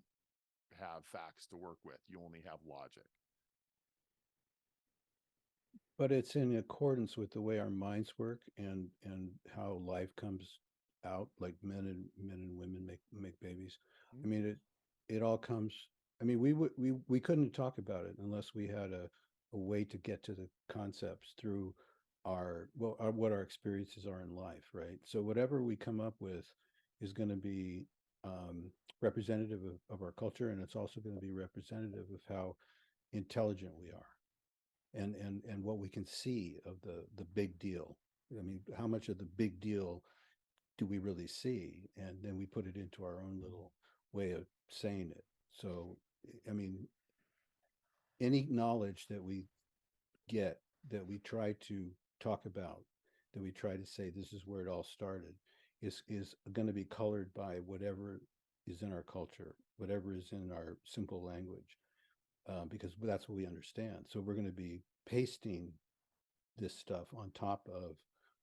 Speaker 3: have facts to work with, you only have logic.
Speaker 4: But it's in accordance with the way our minds work and how life comes out, like men and women make babies. I mean, it all comes. I mean, we couldn't talk about it unless we had a way to get to the concepts through what our experiences are in life, right? So whatever we come up with is going to be representative of our culture, and it's also going to be representative of how intelligent we are and what we can see of the big deal. I mean, how much of the big deal do we really see? And then we put it into our own little way of saying it. So, I mean, any knowledge that we get, that we try to talk about, that we try to say this is where it all started, is going to be colored by whatever is in our culture, whatever is in our simple language, because that's what we understand. So we're going to be pasting this stuff on top of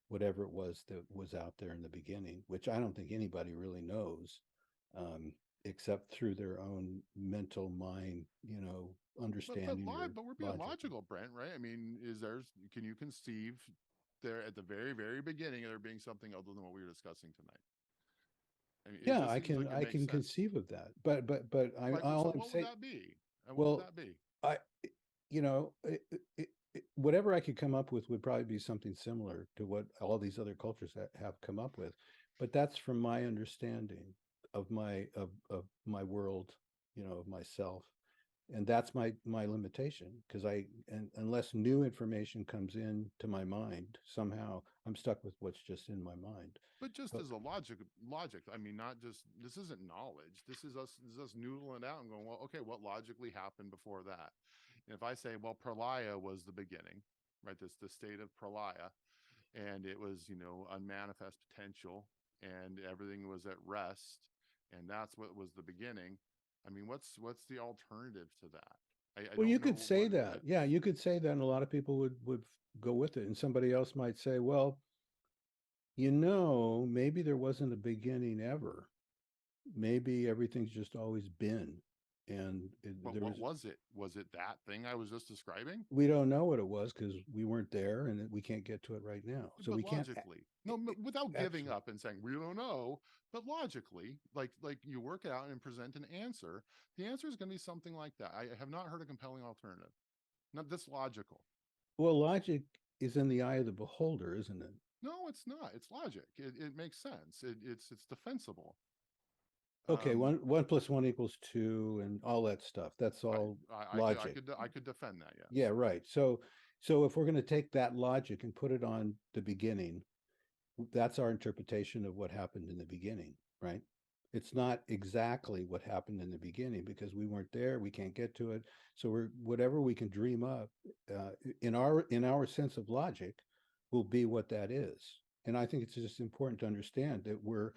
Speaker 4: whatever it was that was out there in the beginning, which I don't think anybody really knows, um, except through their own mental mind, you know, understanding or
Speaker 3: But we're being
Speaker 4: logic.
Speaker 3: logical, Brent, right? I mean, can you conceive there at the very beginning of there being something other than what we were discussing tonight? I mean, it
Speaker 4: Yeah,
Speaker 3: just seems like it
Speaker 4: I
Speaker 3: makes
Speaker 4: can
Speaker 3: sense.
Speaker 4: conceive of that, but
Speaker 3: Like, so
Speaker 4: all I'm
Speaker 3: what would
Speaker 4: saying,
Speaker 3: that be? And what would
Speaker 4: well,
Speaker 3: that be?
Speaker 4: I, you know, whatever I could come up with would probably be something similar to what all these other cultures have come up with, but that's from my understanding of of my world, you know, of myself, and that's my limitation, because and unless new information comes in to my mind somehow, I'm stuck with what's just in my mind.
Speaker 3: But just
Speaker 4: But
Speaker 3: as a logic. I mean, not just this isn't knowledge. This is us noodling it out and going, well, okay, what logically happened before that? And if I say, well, pralaya was the beginning, right? This the state of pralaya, and it was, you know, unmanifest potential, and everything was at rest, and that's what was the beginning. I mean, what's the alternative to that? I
Speaker 4: well, you
Speaker 3: don't
Speaker 4: could
Speaker 3: know
Speaker 4: say
Speaker 3: what it
Speaker 4: that,
Speaker 3: is.
Speaker 4: yeah, you could say that, and a lot of people would go with it, and somebody else might say, well, you know, maybe there wasn't a beginning ever. Maybe everything's just always been. And
Speaker 3: But
Speaker 4: there
Speaker 3: what
Speaker 4: was,
Speaker 3: was it? Was it that thing I was just describing?
Speaker 4: we don't know what it was because we weren't there and we can't get to it right now. So
Speaker 3: But
Speaker 4: we can't
Speaker 3: logically, no, without giving
Speaker 4: actually,
Speaker 3: up and saying we don't know, but logically, like you work it out and present an answer, the answer is going to be something like that. I have not heard a compelling alternative, not this logical.
Speaker 4: well, logic is in the eye of the beholder, isn't it?
Speaker 3: No, it's not. It's logic. It makes sense. It's defensible.
Speaker 4: Okay,
Speaker 3: Um,
Speaker 4: one plus one equals two and all that stuff. That's
Speaker 3: I,
Speaker 4: all logic.
Speaker 3: I could defend that.
Speaker 4: Yeah,
Speaker 3: Yes.
Speaker 4: right. So if we're going to take that logic and put it on the beginning, that's our interpretation of what happened in the beginning, right? It's not exactly what happened in the beginning because we weren't there. We can't get to it. So we're whatever we can dream up in our sense of logic will be what that is. And I think it's just important to understand that we're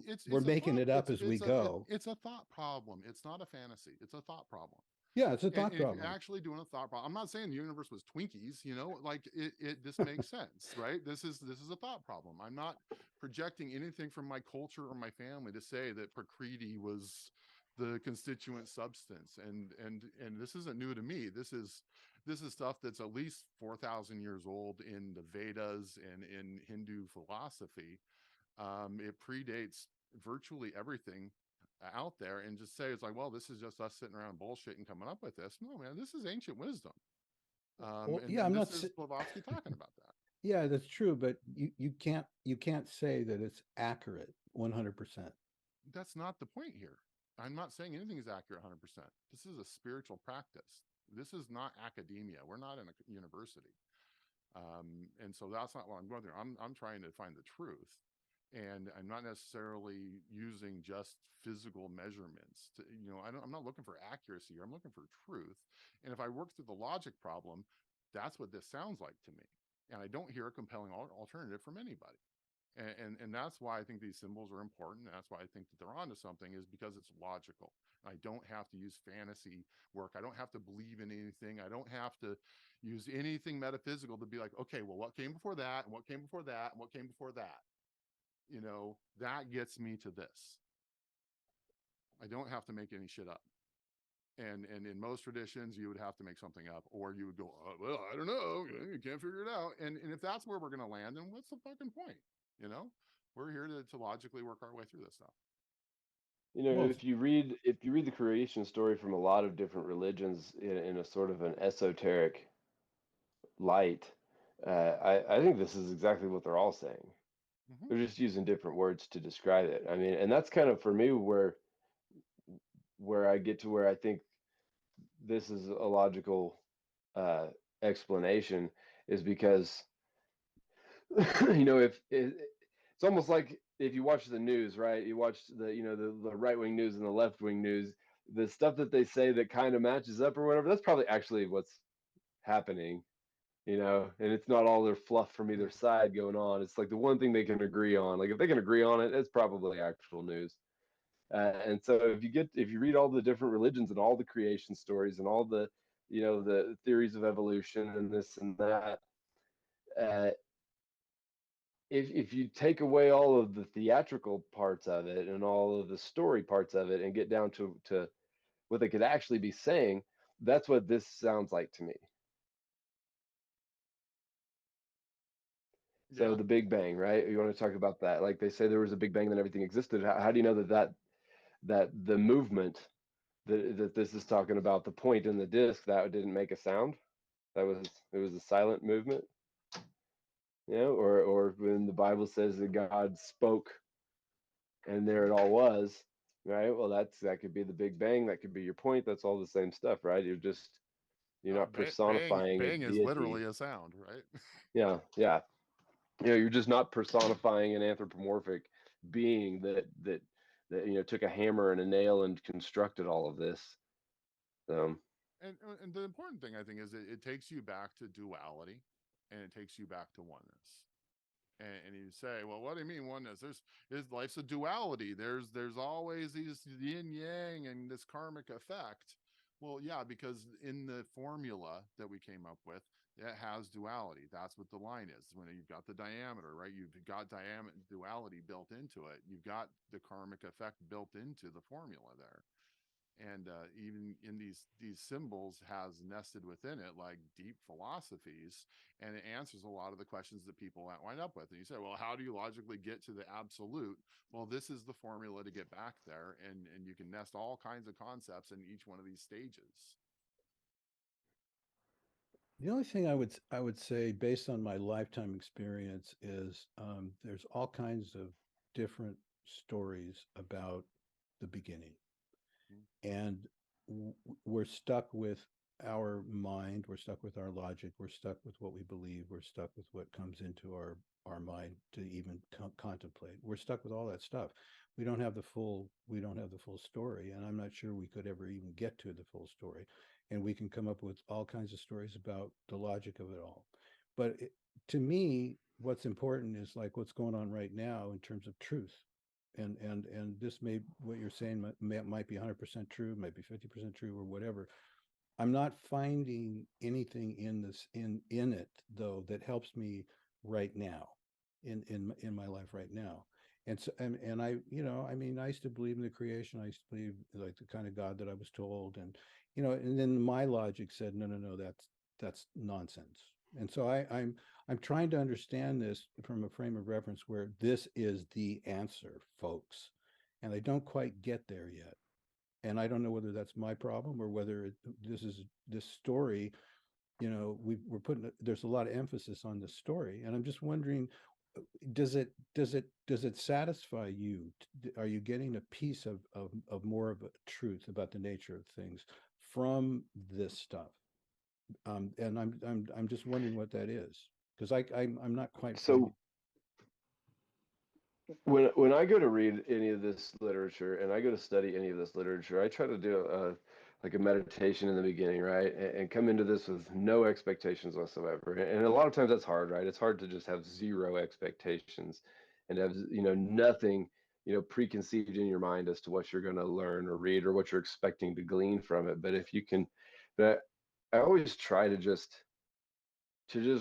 Speaker 3: It's a
Speaker 4: making
Speaker 3: thought.
Speaker 4: it up as we go.
Speaker 3: It's a thought problem. It's not a fantasy. It's a thought problem.
Speaker 4: Yeah, it's a thought
Speaker 3: And if
Speaker 4: problem.
Speaker 3: you're actually doing a thought problem, I'm not saying the universe was Twinkies, like this makes sense, right? This is a thought problem. I'm not projecting anything from my culture or my family to say that Prakriti was the constituent substance. And this isn't new to me. This is stuff that's at least 4,000 years old in the Vedas and in Hindu philosophy. It predates virtually everything out there, and just say it's like, well, this is just us sitting around bullshit and coming up with this. No, man, this is ancient wisdom.
Speaker 4: Well, yeah,
Speaker 3: And
Speaker 4: I'm not.
Speaker 3: this is Blavatsky talking about that.
Speaker 4: Yeah, that's true, but you can't say that it's accurate 100%.
Speaker 3: That's not the point here. I'm not saying anything is accurate 100%. This is a spiritual practice. This is not academia. We're not in a university. And so that's not what I'm going through. I'm trying to find the truth. And I'm not necessarily using just physical measurements to, I'm not looking for accuracy. I'm looking for truth. And if I work through the logic problem, that's what this sounds like to me. And I don't hear a compelling alternative from anybody. And that's why I think these symbols are important. That's why I think that they're onto something, is because it's logical. I don't have to use fantasy work. I don't have to believe in anything. I don't have to use anything metaphysical to be like, okay, well, what came before that, and what came before that, and what came before that? That gets me to this. I don't have to make any shit up. And in most traditions, you would have to make something up, or you would go, well, I don't know, you can't figure it out. And if that's where we're going to land, then what's the fucking point? We're here to logically work our way through this stuff.
Speaker 4: Well,
Speaker 1: If you read the creation story from a lot of different religions in a sort of an esoteric light, I think this is exactly what they're all saying.
Speaker 3: Mm-hmm.
Speaker 1: They're just using different words to describe it. I mean, and that's kind of for me where I get to where I think this is a logical explanation, is because if it's almost like if you watch the news, right? You watch the right wing news and the left wing news, the stuff that they say that kind of matches up or whatever. That's probably actually what's happening, and it's not all their fluff from either side going on. It's like the one thing they can agree on. Like if they can agree on it, it's probably actual news. And so if you read all the different religions and all the creation stories and all the the theories of evolution and this and that, uh, if you take away all of the theatrical parts of it and all of the story parts of it and get down to what they could actually be saying, that's what this sounds like to me. So
Speaker 3: Yeah.
Speaker 1: the Big Bang, right? You want to talk about that? Like they say there was a Big Bang, then everything existed. How do you know that the movement that this is talking about, the point in the disc, that didn't make a sound? It was a silent movement, or when the Bible says that God spoke and there it all was, right? Well, that could be the Big Bang, that could be your point. That's all the same stuff, right? You're not personifying a
Speaker 3: Bang is
Speaker 1: deity.
Speaker 3: literally a sound, right?
Speaker 1: Yeah, yeah. You're just not personifying an anthropomorphic being that took a hammer and a nail and constructed all of this.
Speaker 3: And the important thing, I think, is it takes you back to duality, and it takes you back to oneness. And you say, well, what do you mean oneness? Life's a duality. There's always these yin yang and this karmic effect. Well, yeah, because in the formula that we came up with, it has duality. That's what the line is. When you've got the diameter, right? You've got duality built into it. You've got the karmic effect built into the formula there. And even in these symbols has nested within it like deep philosophies, and it answers a lot of the questions that people wind up with. And you say, well, how do you logically get to the absolute? Well, this is the formula to get back there, and you can nest all kinds of concepts in each one of these stages.
Speaker 4: the only thing I would say, based on my lifetime experience, is there's all kinds of different stories about the beginning, and we're stuck with our mind, we're stuck with our logic, we're stuck with what we believe, we're stuck with what comes into our mind to even contemplate. We're stuck with all that stuff. We don't have the full story, and I'm not sure we could ever even get to the full story. And we can come up with all kinds of stories about the logic of it all. But to me, what's important is like what's going on right now in terms of truth. And this may, what you're saying might be 100% true, might be 50% true, or whatever. I'm not finding anything in this in it though that helps me right now in my life right now. And so and I, you know, I mean, I used to believe in the creation. I used to believe like the kind of God that I was told, and you know, and then my logic said, no, no, no, that's nonsense. And so I'm trying to understand this from a frame of reference where this is the answer, folks, and I don't quite get there yet. And I don't know whether that's my problem or whether this is this story. You know, we're putting there's a lot of emphasis on the story, and I'm just wondering, does it satisfy you? Are you getting a piece of more of a truth about the nature of things from this stuff? And I'm just wondering what that is, because I'm not quite finding.
Speaker 1: So when I go to read any of this literature and I go to study any of this literature, I try to do like a meditation in the beginning, right? And come into this with no expectations whatsoever. And a lot of times that's hard, right? It's hard to just have zero expectations and have, you know, nothing, you know, preconceived in your mind as to what you're going to learn or read or what you're expecting to glean from it. But if you can, but I always try to just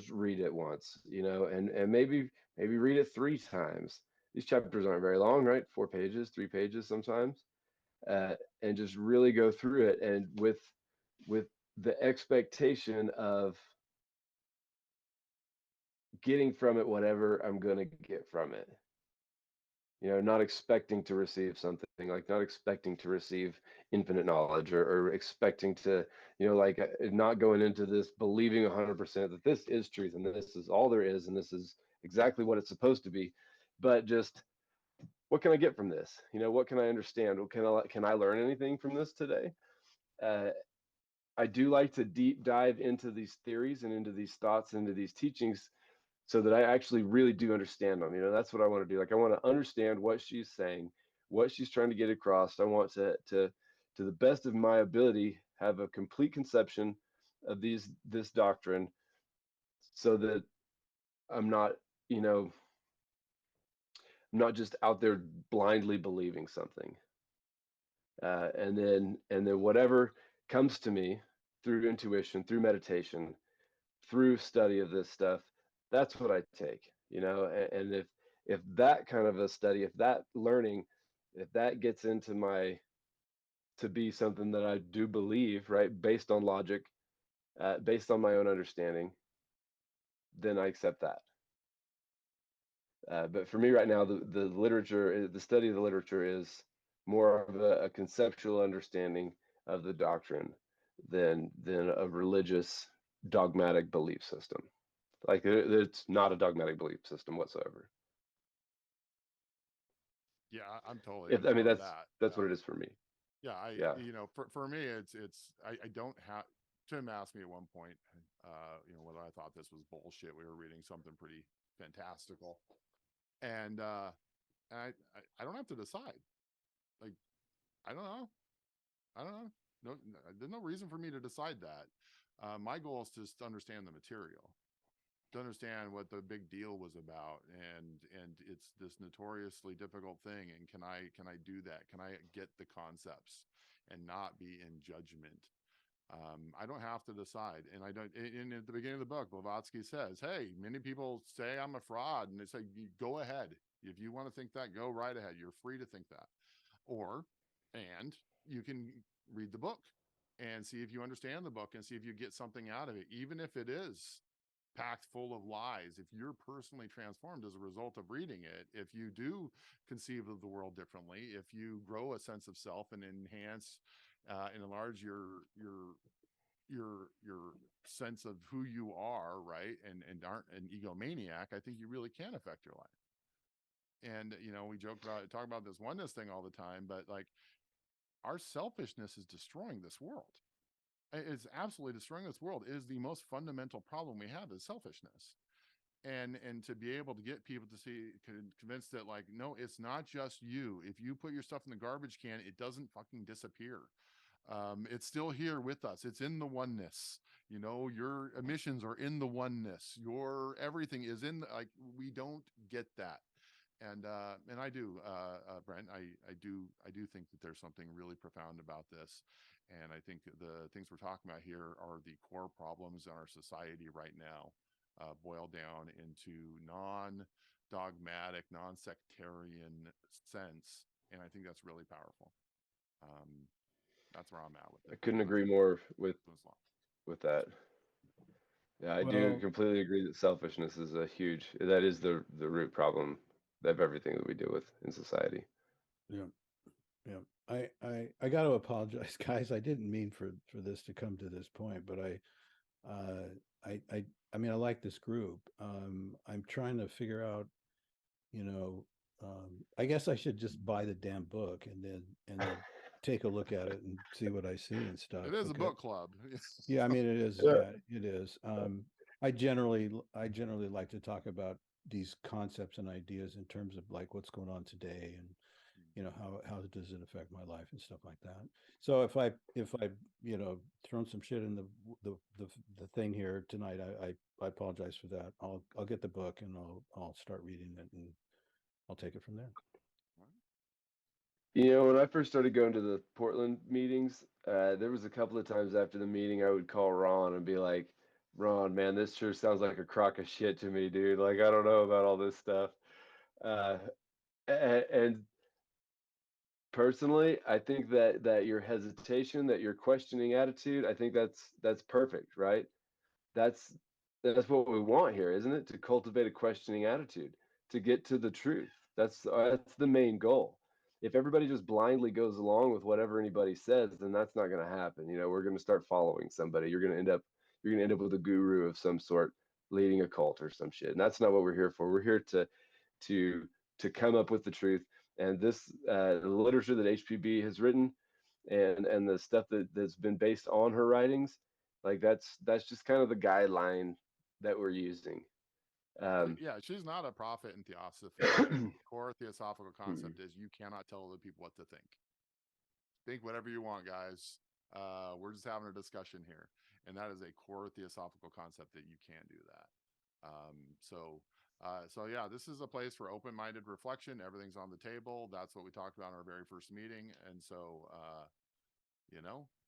Speaker 1: read it once, you know, and maybe read it 3 times. These chapters aren't very long, right? 4 pages, 3 pages sometimes, and just really go through it, and with the expectation of getting from it whatever I'm going to get from it. You know, not expecting to receive something, like not expecting to receive infinite knowledge, or expecting to, you know, like not going into this believing 100% that this is truth and this is all there is and this is exactly what it's supposed to be, but just what can I get from this? You know, what can I understand? What can I learn anything from this today? Uh, I do like to deep dive into these theories and into these thoughts, into these teachings, so that I actually really do understand them. You know, that's what I want to do. Like I want to understand what she's saying, what she's trying to get across. I want to the best of my ability, have a complete conception of this doctrine, so that I'm not, you know, I'm not just out there blindly believing something. And then whatever comes to me through intuition, through meditation, through study of this stuff, that's what I take, you know. And if that kind of a study, if that learning, if that gets into my to be something that I do believe, right, based on logic, based on my own understanding, then I accept that. But for me right now, the literature, the study of the literature is more of a conceptual understanding of the doctrine than a religious dogmatic belief system. Like it's not a dogmatic belief system whatsoever.
Speaker 3: Yeah, I'm totally
Speaker 1: If
Speaker 3: in
Speaker 1: I mean
Speaker 3: for that.
Speaker 1: that's what it is for me.
Speaker 3: Yeah,
Speaker 1: Yeah.
Speaker 3: you know, for me, I don't have. Tim asked me at one point, you know, whether I thought this was bullshit. We were reading something pretty fantastical, and I don't have to decide. Like, I don't know. I don't know. No, there's no reason for me to decide that. My goal is just to understand the material, to understand what the big deal was about, and it's this notoriously difficult thing. And can I do that? Can I get the concepts and not be in judgment? I don't have to decide, and I don't. In at the beginning of the book, Blavatsky says, "Hey, many people say I'm a fraud, and it's like, go ahead. If you want to think that, go right ahead. You're free to think that." Or, and you can read the book and see if you understand the book and see if you get something out of it, even if it is packed full of lies. If you're personally transformed as a result of reading it, if you do conceive of the world differently, if you grow a sense of self and enhance and enlarge your sense of who you are, right, and aren't an egomaniac, I think you really can affect your life. And you know, we talk about this oneness thing all the time, but like, our selfishness is destroying this world. It's absolutely destroying this world. It is the most fundamental problem we have, is selfishness. And to be able to get people to see, convinced that, like, no, it's not just you. If you put your stuff in the garbage can, it doesn't fucking disappear. It's still here with us. It's in the oneness. You know, your emissions are in the oneness. Your everything is in the, like, we don't get that. And I do, Brent, I do think that there's something really profound about this. And I think the things we're talking about here are the core problems in our society right now, boiled down into non-dogmatic, non-sectarian sense. And I think that's really powerful. Um, that's where I'm at with
Speaker 1: I
Speaker 3: it.
Speaker 1: couldn't
Speaker 3: And
Speaker 1: agree more
Speaker 3: that's long.
Speaker 1: with that. Yeah, I do
Speaker 4: Well,
Speaker 1: completely agree that selfishness is a huge, that is the root problem of everything that we deal with in society.
Speaker 4: yeah, yeah. I got to apologize, guys. I didn't mean for this to come to this point, but uh, I, I, I mean, I like this group. I'm trying to figure out, you know, I guess I should just buy the damn book and then take a look at it and see what I see and stuff.
Speaker 3: It is a
Speaker 4: Because
Speaker 3: book club.
Speaker 4: yeah, I mean, it is.
Speaker 1: Yeah.
Speaker 4: Yeah, it is. I generally like to talk about these concepts and ideas in terms of like what's going on today and how does it affect my life and stuff like that. So if I thrown some shit in the the thing here tonight, I apologize for that. I'll get the book and I'll start reading it and I'll take it from there.
Speaker 1: You know, when I first started going to the Portland meetings, there was a couple of times after the meeting I would call Ron and be like, Ron, man, this sure sounds like a crock of shit to me, dude. Like, I don't know about all this stuff. Uh, and personally, I think that your hesitation, that your questioning attitude, I think that's perfect, right? That's that's what we want here, isn't it? To cultivate a questioning attitude, to get to the truth. That's the main goal. If everybody just blindly goes along with whatever anybody says, then that's not going to happen. You know, we're going to start following somebody. You're going to end up with a guru of some sort leading a cult or some shit. And that's not what we're here for. We're here to to come up with the truth. And this the literature that HPB has written and the stuff that's been based on her writings, like that's just kind of the guideline that we're using. Um,
Speaker 3: Yeah, she's not a prophet in theosophy. And the core theosophical concept is you cannot tell other people what to think. Think whatever you want, guys. We're just having a discussion here. And that is a core theosophical concept that you can't do that. So yeah, this is a place for open-minded reflection. Everything's on the table. That's what we talked about in our very first meeting. And so,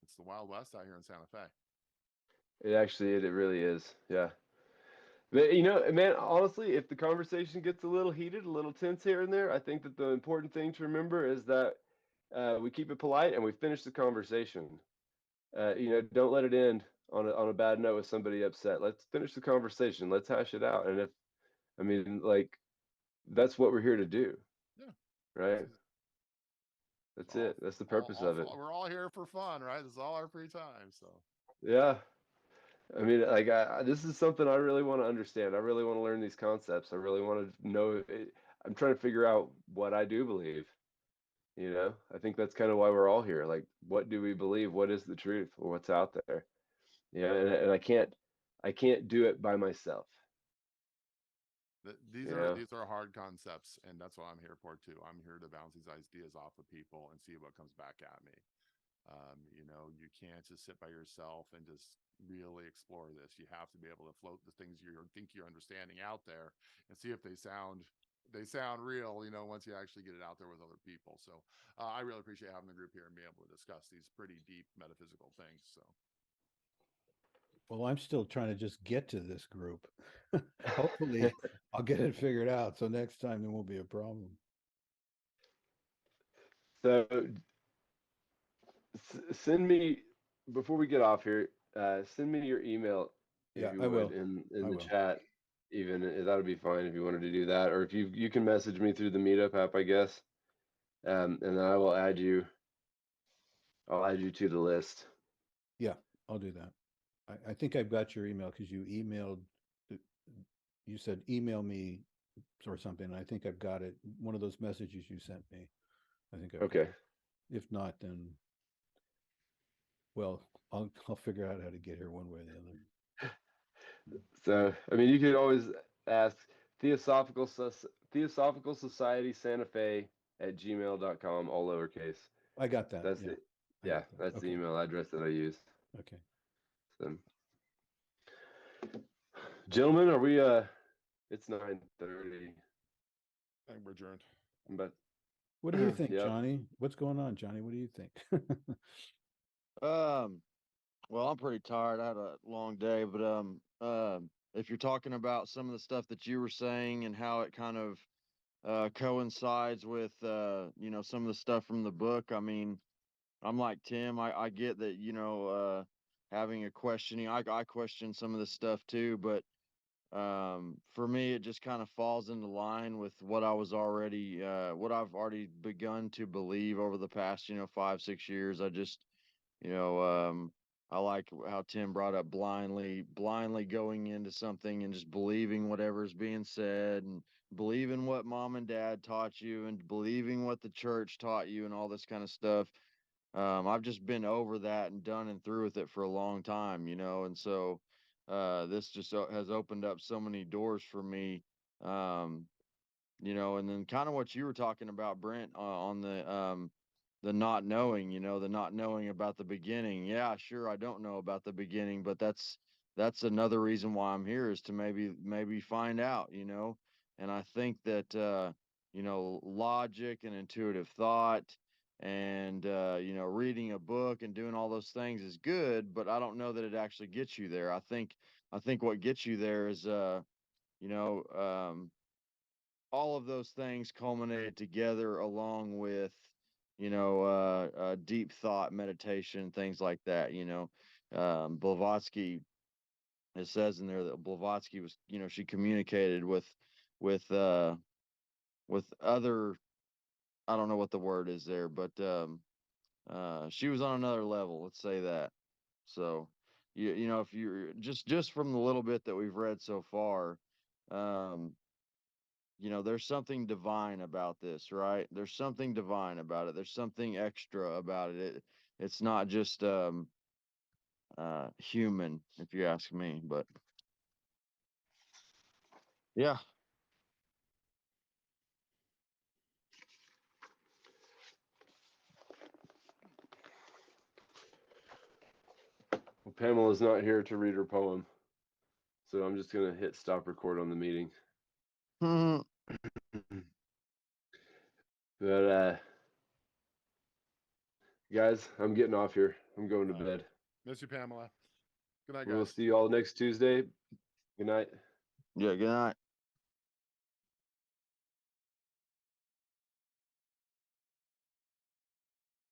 Speaker 3: it's the Wild West out here in Santa Fe.
Speaker 1: it really is. Yeah. But man, honestly, if the conversation gets a little heated, a little tense here and there, I think that the important thing to remember is that we keep it polite and we finish the conversation. Don't let it end on a bad note with somebody upset. Let's finish the conversation. Let's hash it out. And like, that's what we're here to do,
Speaker 3: Yeah.
Speaker 1: right? That's it. That's the purpose of it.
Speaker 3: We're all here for fun, right? This is all our free time. So
Speaker 1: Yeah. Like, this is something I really want to understand. I really want to learn these concepts. I really want to know it. I'm trying to figure out what I do believe. I think that's kind of why we're all here. Like, what do we believe? What is the truth? Or what's out there? And I can't do it by myself.
Speaker 3: these are hard concepts, and that's what I'm here for too. I'm here to bounce these ideas off of people and see what comes back at me. You can't just sit by yourself and just really explore this. You have to be able to float the things you think you're understanding out there and see if they sound real, once you actually get it out there with other people. So I really appreciate having the group here and being able to discuss these pretty deep metaphysical things. So
Speaker 4: Well, I'm still trying to just get to this group. Hopefully, I'll get it figured out. So next time there won't be a problem.
Speaker 1: So send me, before we get off here, send me your email
Speaker 4: Yeah,
Speaker 1: if you
Speaker 4: I
Speaker 1: would
Speaker 4: will.
Speaker 1: in
Speaker 4: I
Speaker 1: the
Speaker 4: will.
Speaker 1: chat. Even that would be fine if you wanted to do that, or if you can message me through the Meetup app, I guess. And then I will add you. I'll add you to the list.
Speaker 4: Yeah, I'll do that. I think I've got your email because you emailed. You said email me or something. I think I've got it. One of those messages you sent me. I think I've got
Speaker 1: Okay.
Speaker 4: it. If not, then well, I'll figure out how to get here one way or the other.
Speaker 1: So you could always ask Theosophical Society Santa Fe at gmail.com, all lowercase.
Speaker 4: I got that.
Speaker 1: That's
Speaker 4: Yeah.
Speaker 1: it. Yeah, that's the
Speaker 4: Okay.
Speaker 1: email address that I use.
Speaker 4: Okay.
Speaker 1: So, gentlemen, are we? It's 9:30.
Speaker 3: I think we're adjourned.
Speaker 1: But
Speaker 4: What do you think,
Speaker 1: Yep.
Speaker 4: Johnny? What's going on, Johnny? What do you think?
Speaker 2: Well, I'm pretty tired. I had a long day, but if you're talking about some of the stuff that you were saying and how it kind of coincides with some of the stuff from the book, I mean, I'm like Tim. I get that, having a questioning. I question some of this stuff too, but for me, it just kind of falls into line with what what I've already begun to believe over the past 5-6 years. I just you know, I like how Tim brought up blindly going into something and just believing whatever's being said and believing what mom and dad taught you and believing what the church taught you and all this kind of stuff. I've just been over that and done and through with it for a long time, and so this just has opened up so many doors for me. Um, and then kind of what you were talking about, Brent, on the not knowing, the not knowing about the beginning. Yeah, sure, I don't know about the beginning, but that's another reason why I'm here, is to maybe find out, and I think that logic and intuitive thought and reading a book and doing all those things is good, but I don't know that it actually gets you there. I think what gets you there is you know all of those things culminated together, along with deep thought, meditation, things like that. Blavatsky, it says in there that Blavatsky was, she communicated with uh with other, I don't know what the word is there, but she was on another level, let's say that. So if you're just from the little bit that we've read so far, um there's something divine about this, right? There's something divine about it. There's something extra about it. It's not just human, if you ask me. But yeah.
Speaker 1: Well, Pamela's not here to read her poem, so I'm just gonna hit stop record on the meeting. But guys, I'm getting off here. I'm going to bed.
Speaker 3: Miss you, Pamela. Good night, guys.
Speaker 1: We'll see you all next Tuesday. Good night.
Speaker 2: Yeah, good night.